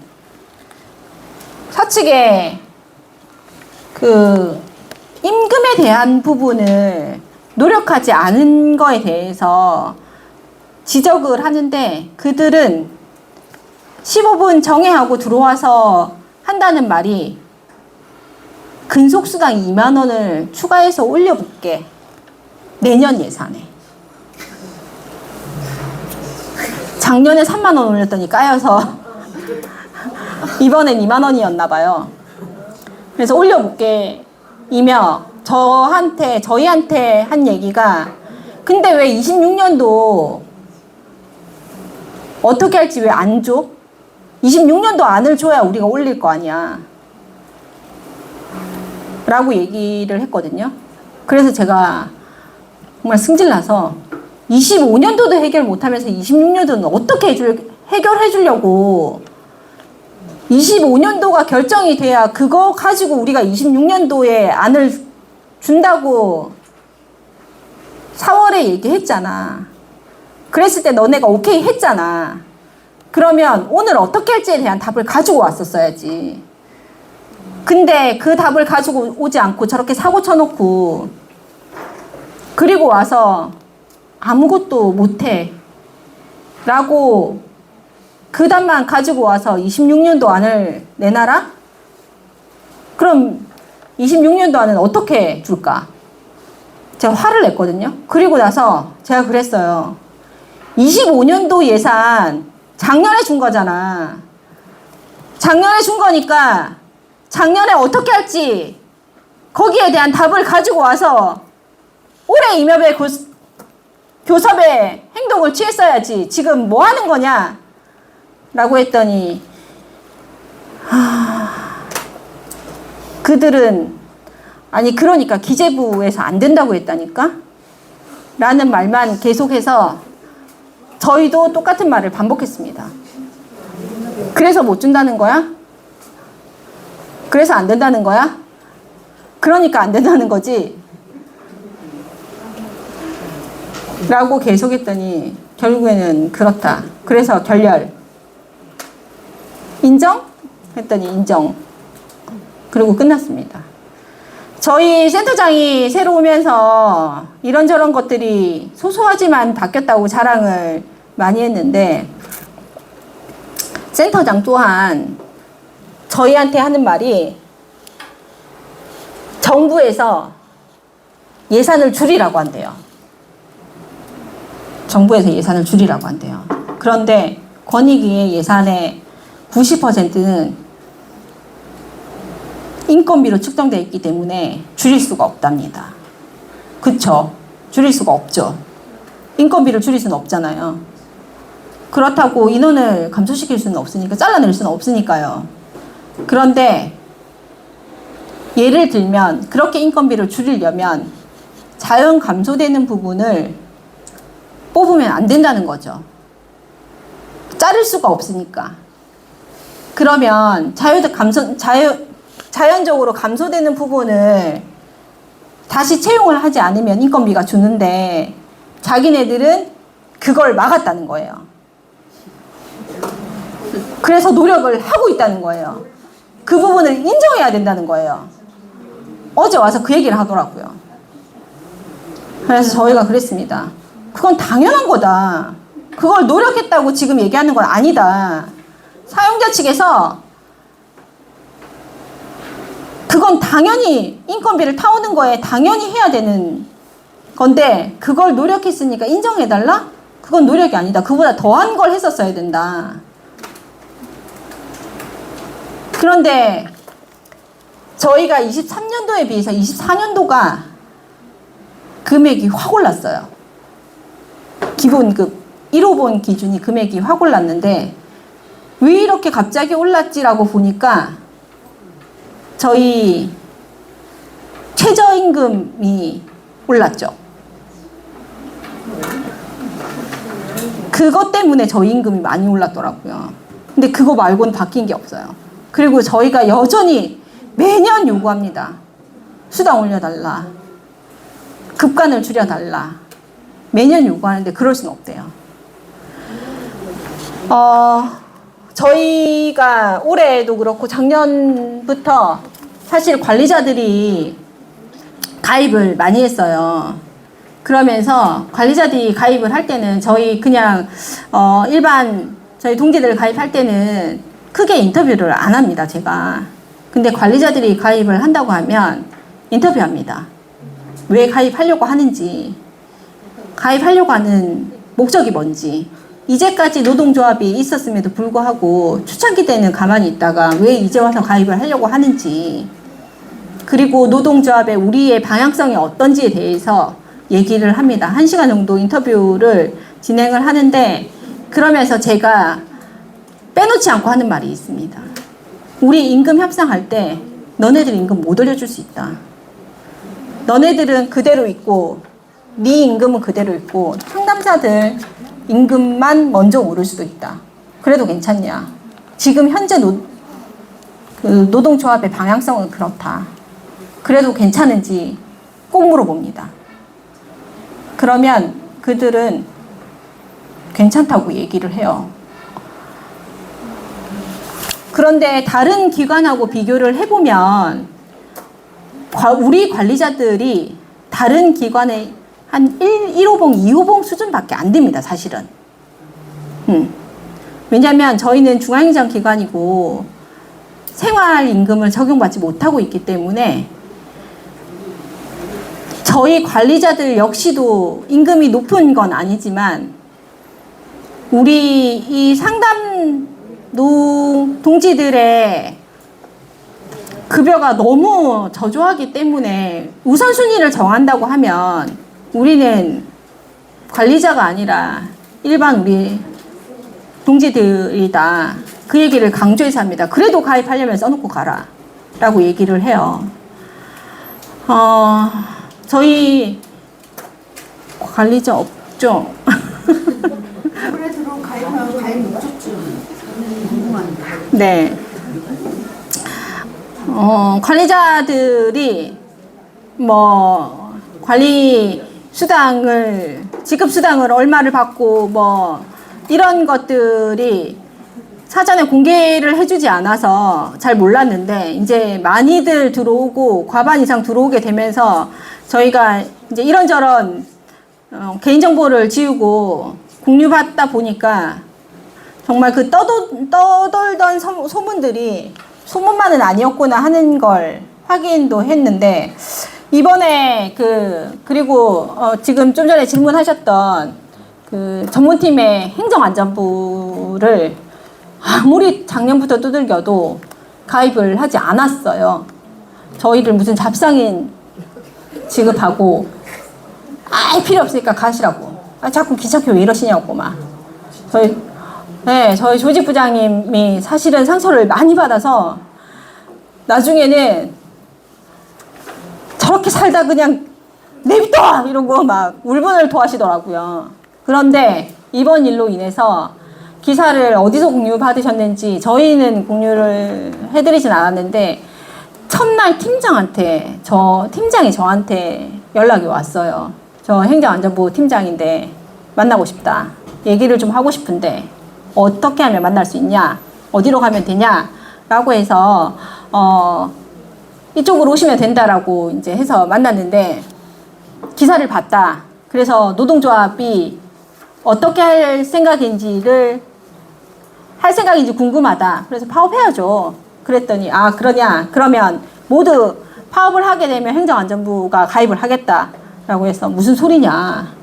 사측에 그 임금에 대한 부분을 노력하지 않은 거에 대해서 지적을 하는데 그들은 15분 정회하고 들어와서 한다는 말이 근속수당 2만 원을 추가해서 올려볼게. 내년 예산에. 작년에 3만 원 올렸더니 까여서 이번엔 2만 원이었나 봐요. 그래서 올려볼게 이며 저희한테 한 얘기가 근데 왜 26년도 어떻게 할지 왜 안 줘? 26년도 안을 줘야 우리가 올릴 거 아니야. 라고 얘기를 했거든요. 그래서 제가 정말 승질나서 25년도도 해결 못하면서 26년도는 어떻게 해결해 주려고 25년도가 결정이 돼야 그거 가지고 우리가 26년도에 안을 준다고 4월에 얘기했잖아. 그랬을 때 너네가 오케이 했잖아. 그러면 오늘 어떻게 할지에 대한 답을 가지고 왔었어야지. 근데 그 답을 가지고 오지 않고 저렇게 사고 쳐놓고 그리고 와서 아무것도 못해 라고 그 답만 가지고 와서 26년도 안을 내놔라? 그럼 26년도 안은 어떻게 줄까? 제가 화를 냈거든요. 그리고 나서 제가 그랬어요. 25년도 예산 작년에 준 거잖아. 작년에 준 거니까 작년에 어떻게 할지 거기에 대한 답을 가지고 와서 올해 임협의 교섭의 행동을 취했어야지. 지금 뭐 하는 거냐? 라고 했더니 그들은 아니 그러니까 기재부에서 안 된다고 했다니까? 라는 말만 계속해서 저희도 똑같은 말을 반복했습니다. 그래서 못 준다는 거야? 그래서 안 된다는 거야? 그러니까 안 된다는 거지? 라고 계속했더니 결국에는 그렇다. 그래서 결렬. 인정? 했더니 인정. 그리고 끝났습니다. 저희 센터장이 새로 오면서 이런저런 것들이 소소하지만 바뀌었다고 자랑을 많이 했는데 센터장 또한 저희한테 하는 말이 정부에서 예산을 줄이라고 한대요. 정부에서 예산을 줄이라고 한대요. 그런데 권익위의 예산의 90%는 인건비로 측정되어 있기 때문에 줄일 수가 없답니다. 그쵸? 줄일 수가 없죠. 인건비를 줄일 수는 없잖아요. 그렇다고 인원을 감소시킬 수는 없으니까, 잘라낼 수는 없으니까요. 그런데 예를 들면 그렇게 인건비를 줄이려면 자연 감소되는 부분을 뽑으면 안 된다는 거죠. 자를 수가 없으니까. 그러면 자연적으로 감소되는 부분을 다시 채용을 하지 않으면 인건비가 주는데 자기네들은 그걸 막았다는 거예요. 그래서 노력을 하고 있다는 거예요. 그 부분을 인정해야 된다는 거예요. 어제 와서 그 얘기를 하더라고요. 그래서 저희가 그랬습니다. 그건 당연한 거다. 그걸 노력했다고 지금 얘기하는 건 아니다. 사용자 측에서 그건 당연히 인건비를 타오는 거에 당연히 해야 되는 건데 그걸 노력했으니까 인정해달라? 그건 노력이 아니다. 그보다 더한 걸 했었어야 된다. 그런데 저희가 23년도에 비해서 24년도가 금액이 확 올랐어요. 기본급 1호본 기준이 금액이 확 올랐는데 왜 이렇게 갑자기 올랐지라고 보니까 저희 최저임금이 올랐죠. 그것 때문에 저희 임금이 많이 올랐더라고요. 근데 그거 말고는 바뀐 게 없어요. 그리고 저희가 여전히 매년 요구합니다. 수당 올려달라. 급간을 줄여달라. 매년 요구하는데 그럴 수는 없대요. 저희가 올해도 그렇고 작년부터 사실 관리자들이 가입을 많이 했어요. 그러면서 관리자들이 가입을 할 때는 저희 그냥 일반 저희 동지들 가입할 때는 크게 인터뷰를 안 합니다, 제가. 근데 관리자들이 가입을 한다고 하면 인터뷰합니다. 왜 가입하려고 하는지, 가입하려고 하는 목적이 뭔지, 이제까지 노동조합이 있었음에도 불구하고 초창기 때는 가만히 있다가 왜 이제 와서 가입을 하려고 하는지, 그리고 노동조합의 우리의 방향성이 어떤지에 대해서 얘기를 합니다. 1시간 정도 인터뷰를 진행을 하는데, 그러면서 제가 빼놓지 않고 하는 말이 있습니다. 우리 임금 협상할 때 너네들 임금 못 올려줄 수 있다. 너네들은 그대로 있고 네 임금은 그대로 있고 상담사들 임금만 먼저 오를 수도 있다. 그래도 괜찮냐? 지금 현재 노동조합의 방향성은 그렇다. 그래도 괜찮은지 꼭 물어봅니다. 그러면 그들은 괜찮다고 얘기를 해요. 그런데 다른 기관하고 비교를 해보면 우리 관리자들이 다른 기관의 한 1호봉, 2호봉 수준밖에 안 됩니다, 사실은. 왜냐하면 저희는 중앙행정기관이고 생활임금을 적용받지 못하고 있기 때문에 저희 관리자들 역시도 임금이 높은 건 아니지만 우리 이 상담 동지들의 급여가 너무 저조하기 때문에 우선순위를 정한다고 하면 우리는 관리자가 아니라 일반 우리 동지들이다. 그 얘기를 강조해서 합니다. 그래도 가입하려면 써놓고 가라 라고 얘기를 해요. 저희 관리자 없죠? 그래도 가입하면 가입 목적지 궁금합니다. 네. 관리자들이 뭐 관리 수당을 지급 수당을 얼마를 받고 뭐 이런 것들이 사전에 공개를 해주지 않아서 잘 몰랐는데 이제 많이들 들어오고 과반 이상 들어오게 되면서 저희가 이제 이런저런 개인정보를 지우고 공유받다 보니까 정말 그 떠돌던 소문들이 소문만은 아니었구나 하는 걸 확인도 했는데 이번에 그리고 지금 좀 전에 질문하셨던 그 전문팀의 행정안전부를 아무리 작년부터 두들겨도 가입을 하지 않았어요. 저희를 무슨 잡상인 취급하고 아예 필요 없으니까 가시라고. 자꾸 귀찮게 왜 이러시냐고 막. 저희 조직부장님이 사실은 상처를 많이 받아서 나중에는 저렇게 살다 그냥 내비둬! 이러고 막 울분을 토하시더라고요. 그런데 이번 일로 인해서 기사를 어디서 공유받으셨는지 저희는 공유를 해드리진 않았는데 첫날 팀장이 저한테 연락이 왔어요. 저 행정안전부 팀장인데 만나고 싶다. 얘기를 좀 하고 싶은데 어떻게 하면 만날 수 있냐? 어디로 가면 되냐? 라고 해서 이쪽으로 오시면 된다라고 이제 해서 만났는데 기사를 봤다. 그래서 노동조합이 어떻게 할 생각인지 궁금하다. 그래서 파업해야죠. 그랬더니 그러냐? 그러면 모두 파업을 하게 되면 행정안전부가 가입을 하겠다라고 해서 무슨 소리냐?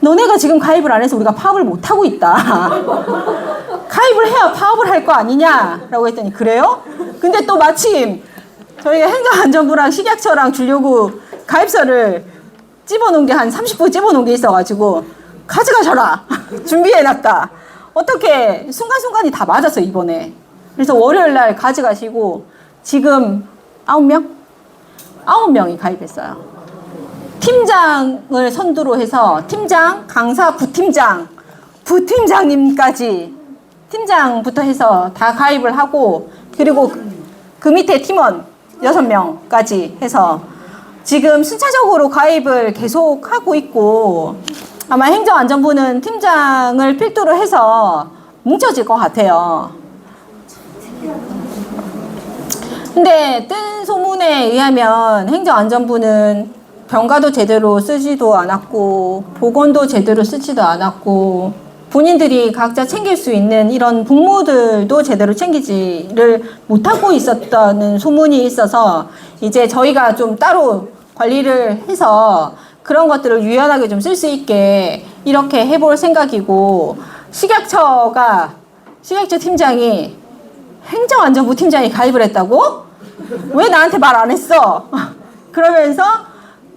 너네가 지금 가입을 안 해서 우리가 파업을 못 하고 있다. 가입을 해야 파업을 할 거 아니냐라고 했더니 그래요? 근데 또 마침 저희가 행정안전부랑 식약처랑 주려고 가입서를 찝어놓은 게 한 30부 찝어놓은 게 있어가지고 가져가셔라. 준비해놨다. 어떻게 순간순간이 다 맞았어 이번에. 그래서 월요일날 가져가시고 지금 9명이 가입했어요. 팀장을 선두로 해서 팀장, 강사, 부팀장님까지 팀장부터 해서 다 가입을 하고 그리고 그 밑에 팀원 6명까지 해서 지금 순차적으로 가입을 계속 하고 있고 아마 행정안전부는 팀장을 필두로 해서 뭉쳐질 것 같아요. 근데 뜬 소문에 의하면 행정안전부는 병가도 제대로 쓰지도 않았고 보건도 제대로 쓰지도 않았고 본인들이 각자 챙길 수 있는 이런 복무들도 제대로 챙기지를 못하고 있었다는 소문이 있어서 이제 저희가 좀 따로 관리를 해서 그런 것들을 유연하게 좀 쓸 수 있게 이렇게 해볼 생각이고, 식약처 팀장이 행정안전부 팀장이 가입을 했다고? 왜 나한테 말 안 했어? 그러면서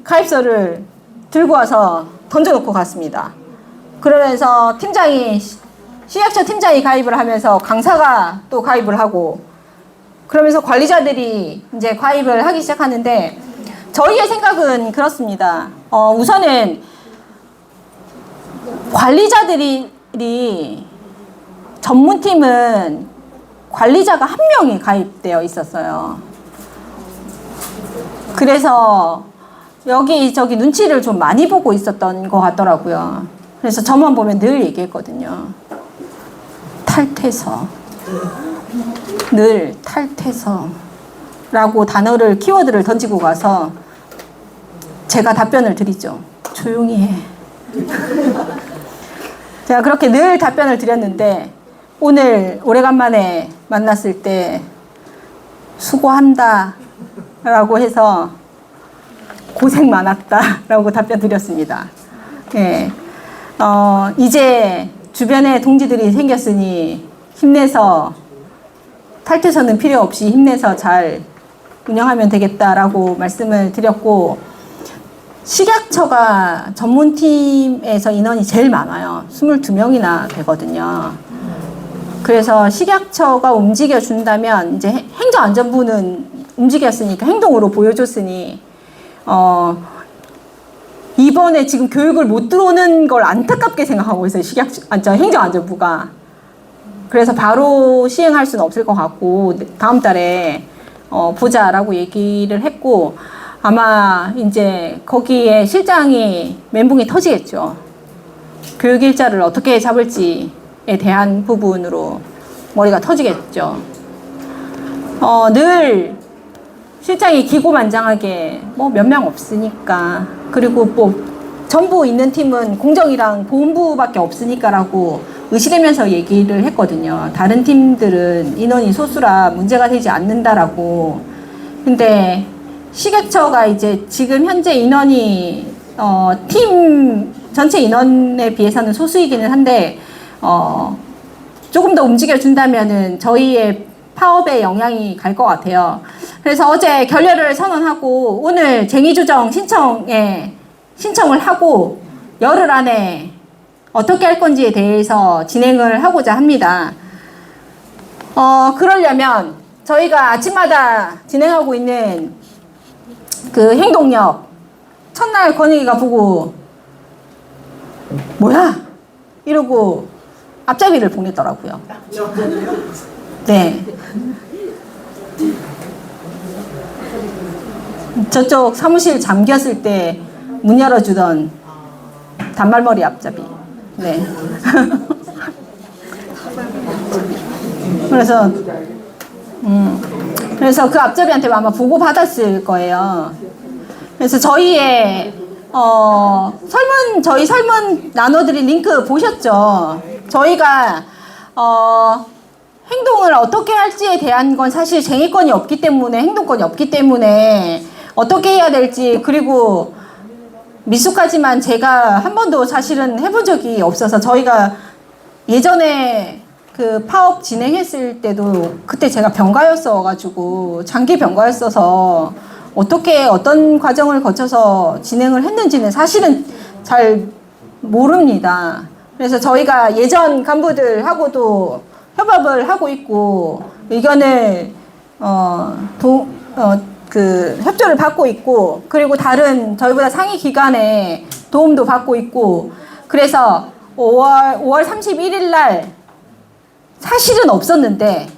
가입서를 들고 와서 던져놓고 갔습니다. 그러면서 식약처 팀장이 가입을 하면서 강사가 또 가입을 하고, 그러면서 관리자들이 이제 가입을 하기 시작하는데, 저희의 생각은 그렇습니다. 우선은 관리자들이 전문팀은 관리자가 한 명이 가입되어 있었어요. 그래서 여기저기 눈치를 좀 많이 보고 있었던 것 같더라고요. 그래서 저만 보면 늘 얘기했거든요. 탈퇴서. 늘 탈퇴서. 라고 단어를, 키워드를 던지고 가서 제가 답변을 드리죠. 조용히 해. 제가 그렇게 늘 답변을 드렸는데, 오늘 오래간만에 만났을 때 수고한다 라고 해서 고생 많았다 라고 답변 드렸습니다. 예. 이제 주변에 동지들이 생겼으니 힘내서, 탈퇴서는 필요 없이 힘내서 잘 운영하면 되겠다라고 말씀을 드렸고, 식약처가 전문팀에서 인원이 제일 많아요. 22명이나 되거든요. 그래서 식약처가 움직여준다면, 이제 행정안전부는 움직였으니까, 행동으로 보여줬으니, 이번에 지금 교육을 못 들어오는 걸 안타깝게 생각하고 있어요. 행정안전부가. 그래서 바로 시행할 수는 없을 것 같고, 다음 달에 보자라고 얘기를 했고, 아마 이제 거기에 실장이 멘붕이 터지겠죠. 교육 일자를 어떻게 잡을지에 대한 부분으로 머리가 터지겠죠. 늘 실장이 기고만장하게 뭐 몇 명 없으니까, 그리고 뭐 전부 있는 팀은 공정이랑 보훈부밖에 없으니까라고 의시되면서 얘기를 했거든요. 다른 팀들은 인원이 소수라 문제가 되지 않는다라고. 근데 식약처가 이제 지금 현재 인원이 팀 전체 인원에 비해서는 소수이기는 한데, 조금 더 움직여준다면은 저희의 파업에 영향이 갈 것 같아요. 그래서 어제 결렬을 선언하고 오늘 쟁의조정 신청을 하고 열흘 안에 어떻게 할 건지에 대해서 진행을 하고자 합니다. 그러려면 저희가 아침마다 진행하고 있는 그 행동력, 첫날 권익위가 보고 뭐야? 이러고 앞잡이를 보냈더라고요. 네. 저쪽 사무실 잠겼을 때 문 열어주던 단발머리 앞잡이. 네. 그래서 그 앞잡이한테 아마 보고 받았을 거예요. 그래서 저희의 저희 설문 나눠드린 링크 보셨죠? 저희가 행동을 어떻게 할지에 대한 건 사실 쟁의권이 없기 때문에, 행동권이 없기 때문에 어떻게 해야 될지, 그리고 미숙하지만 제가 한 번도 사실은 해본 적이 없어서, 저희가 예전에 그 파업 진행했을 때도 그때 제가 병가였어가지고, 장기 병가였어서 어떤 과정을 거쳐서 진행을 했는지는 사실은 잘 모릅니다. 그래서 저희가 예전 간부들하고도 협업을 하고 있고, 의견을 협조를 받고 있고, 그리고 다른 저희보다 상위 기관의 도움도 받고 있고, 그래서 5월 31일 날 사실은 없었는데,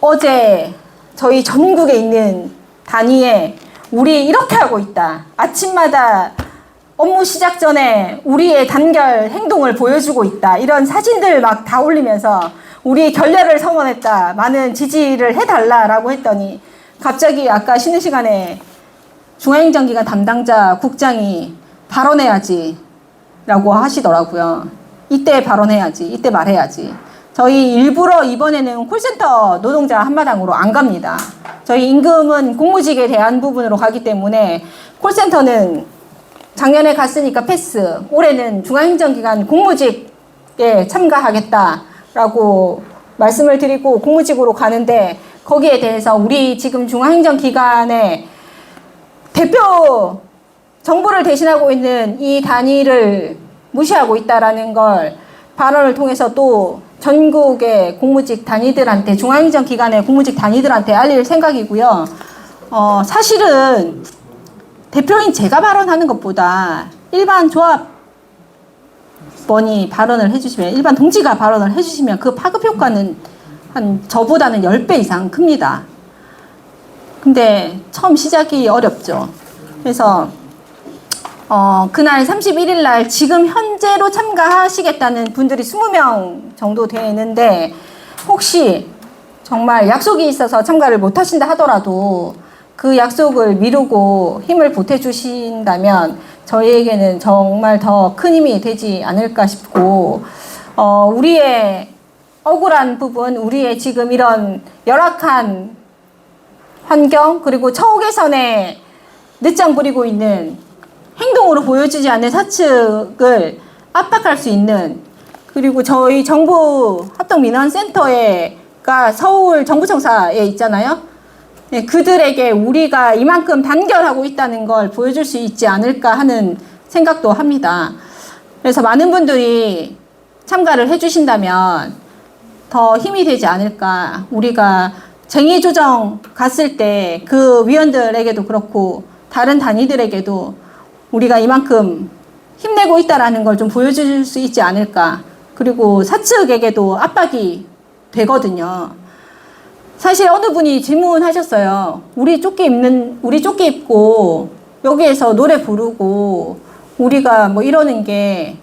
어제 저희 전국에 있는 단위에 우리 이렇게 하고 있다, 아침마다 업무 시작 전에 우리의 단결 행동을 보여주고 있다, 이런 사진들 막 다 올리면서 우리 결렬을 선언했다, 많은 지지를 해달라라고 했더니, 갑자기 아까 쉬는 시간에 중앙행정기관 담당자 국장이 발언해야지 라고 하시더라고요. 이때 발언해야지, 이때 말해야지. 저희 일부러 이번에는 콜센터 노동자 한마당으로 안 갑니다. 저희 임금은 공무직에 대한 부분으로 가기 때문에 콜센터는 작년에 갔으니까 패스, 올해는 중앙행정기관 공무직에 참가하겠다라고 말씀을 드리고 공무직으로 가는데, 거기에 대해서 우리 지금 중앙행정기관의 대표 정부를 대신하고 있는 이 단위를 무시하고 있다라는 걸 발언을 통해서 또 전국의 공무직 단위들한테, 중앙행정기관의 공무직 단위들한테 알릴 생각이고요. 사실은 대표인 제가 발언하는 것보다 일반 조합원이 발언을 해주시면, 일반 동지가 발언을 해주시면 그 파급 효과는 한 저보다는 10배 이상 큽니다. 근데 처음 시작이 어렵죠. 그래서 그날 31일 날 지금 현재로 참가하시겠다는 분들이 20명 정도 되는데, 혹시 정말 약속이 있어서 참가를 못 하신다 하더라도 그 약속을 미루고 힘을 보태주신다면 저희에게는 정말 더 큰 힘이 되지 않을까 싶고, 우리의 억울한 부분, 우리의 지금 이런 열악한 환경, 그리고 처우 개선에 늦장 부리고 있는 행동으로 보여주지 않는 사측을 압박할 수 있는, 그리고 저희 정부 합동민원센터가 서울 정부청사에 있잖아요. 네, 그들에게 우리가 이만큼 단결하고 있다는 걸 보여줄 수 있지 않을까 하는 생각도 합니다. 그래서 많은 분들이 참가를 해주신다면 더 힘이 되지 않을까. 우리가 쟁의조정 갔을 때 그 위원들에게도 그렇고 다른 단위들에게도 우리가 이만큼 힘내고 있다라는 걸 좀 보여줄 수 있지 않을까. 그리고 사측에게도 압박이 되거든요. 사실 어느 분이 질문하셨어요. 우리 조끼 입고 여기에서 노래 부르고 우리가 뭐 이러는 게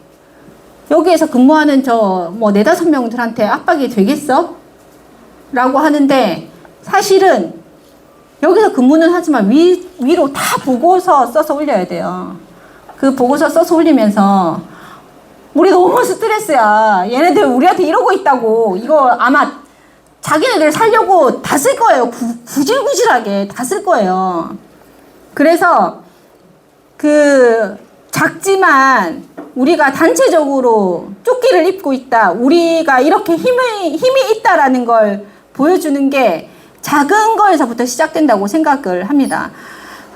여기에서 근무하는 저 뭐 4-5명들한테 압박이 되겠어? 라고 하는데, 사실은 여기서 근무는 하지만 위로 다 보고서 써서 올려야 돼요. 그 보고서 써서 올리면서 우리 너무 스트레스야. 얘네들 우리한테 이러고 있다고. 이거 아마 자기네들 살려고 다 쓸 거예요. 구질구질하게 다 쓸 거예요. 그래서 작지만 우리가 단체적으로 조끼를 입고 있다, 우리가 이렇게 힘이 있다라는 걸 보여주는 게 작은 거에서부터 시작된다고 생각을 합니다.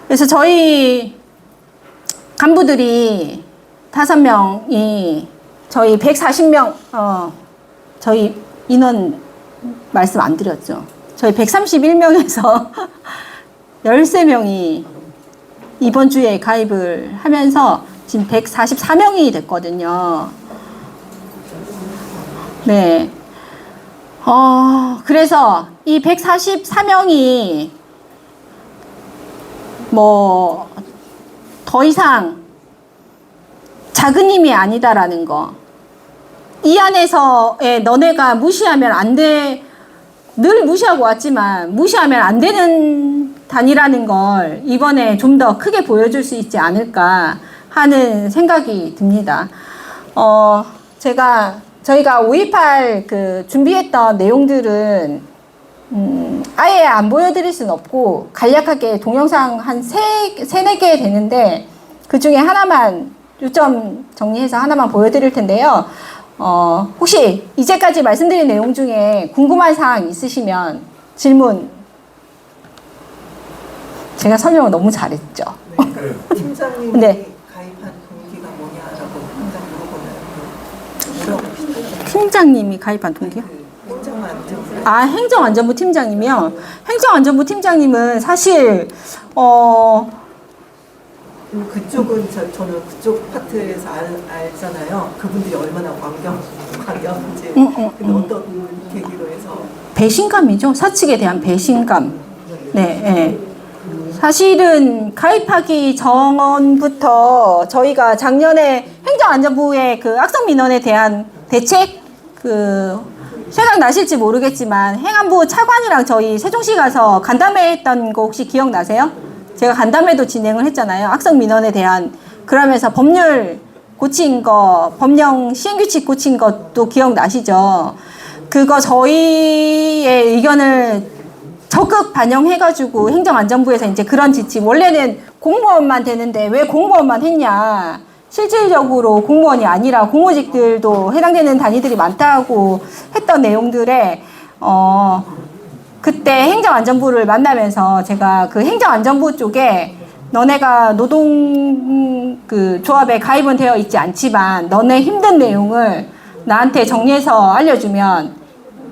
그래서 저희 간부들이 5명이 저희 140명, 저희 인원 말씀 안 드렸죠. 저희 131명에서 13명이 이번 주에 가입을 하면서 지금 144명이 됐거든요. 네. 그래서 이 144명이 뭐 더 이상 작은 힘이 아니다라는 거. 이 안에서의 너네가 무시하면 안 돼. 늘 무시하고 왔지만 무시하면 안 되는 단위라는 걸 이번에 좀 더 크게 보여줄 수 있지 않을까 하는 생각이 듭니다. 저희가 5.18 준비했던 내용들은 아예 안 보여드릴 수는 없고 간략하게 동영상 한 3-4개 되는데 그 중에 하나만 요점 정리해서 하나만 보여드릴 텐데요. 혹시 이제까지 말씀드린 내용 중에 궁금한 사항 있으시면 질문. 제가 설명을 너무 잘했죠. 네. 팀장님이 네. 가입한 동기가 뭐냐라고 항상 물어보시죠. 팀장님이 가입한 동기요? 행정안전부. 행정안전부 팀장님이요? 행정안전부 팀장님은 사실 그쪽은 저는 그쪽 파트에서 알잖아요. 그분들이 얼마나 관계한지. 근데 어떤 계기로 해서 배신감이죠. 사측에 대한 배신감. 네, 네. 사실은 가입하기 전부터 저희가 작년에 행정안전부의 악성 민원에 대한 대책 생각나실지 모르겠지만 행안부 차관이랑 저희 세종시 가서 간담회 했던 거 혹시 기억나세요? 제가 간담회도 진행을 했잖아요. 악성 민원에 대한. 그러면서 법률 고친 거, 법령 시행규칙 고친 것도 기억나시죠? 그거 저희의 의견을 적극 반영해가지고 행정안전부에서 이제 그런 지침, 원래는 공무원만 되는데 왜 공무원만 했냐. 실질적으로 공무원이 아니라 공무직들도 해당되는 단위들이 많다고 했던 내용들에, 그때 행정안전부를 만나면서 제가 그 행정안전부 쪽에 너네가 노동 그 조합에 가입은 되어 있지 않지만 너네 힘든 내용을 나한테 정리해서 알려주면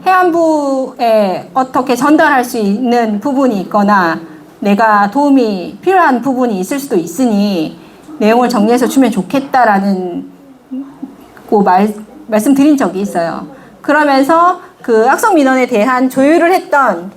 해안부에 어떻게 전달할 수 있는 부분이 있거나 내가 도움이 필요한 부분이 있을 수도 있으니 내용을 정리해서 주면 좋겠다라는 말씀드린 적이 있어요. 그러면서 그 악성 민원에 대한 조율을 했던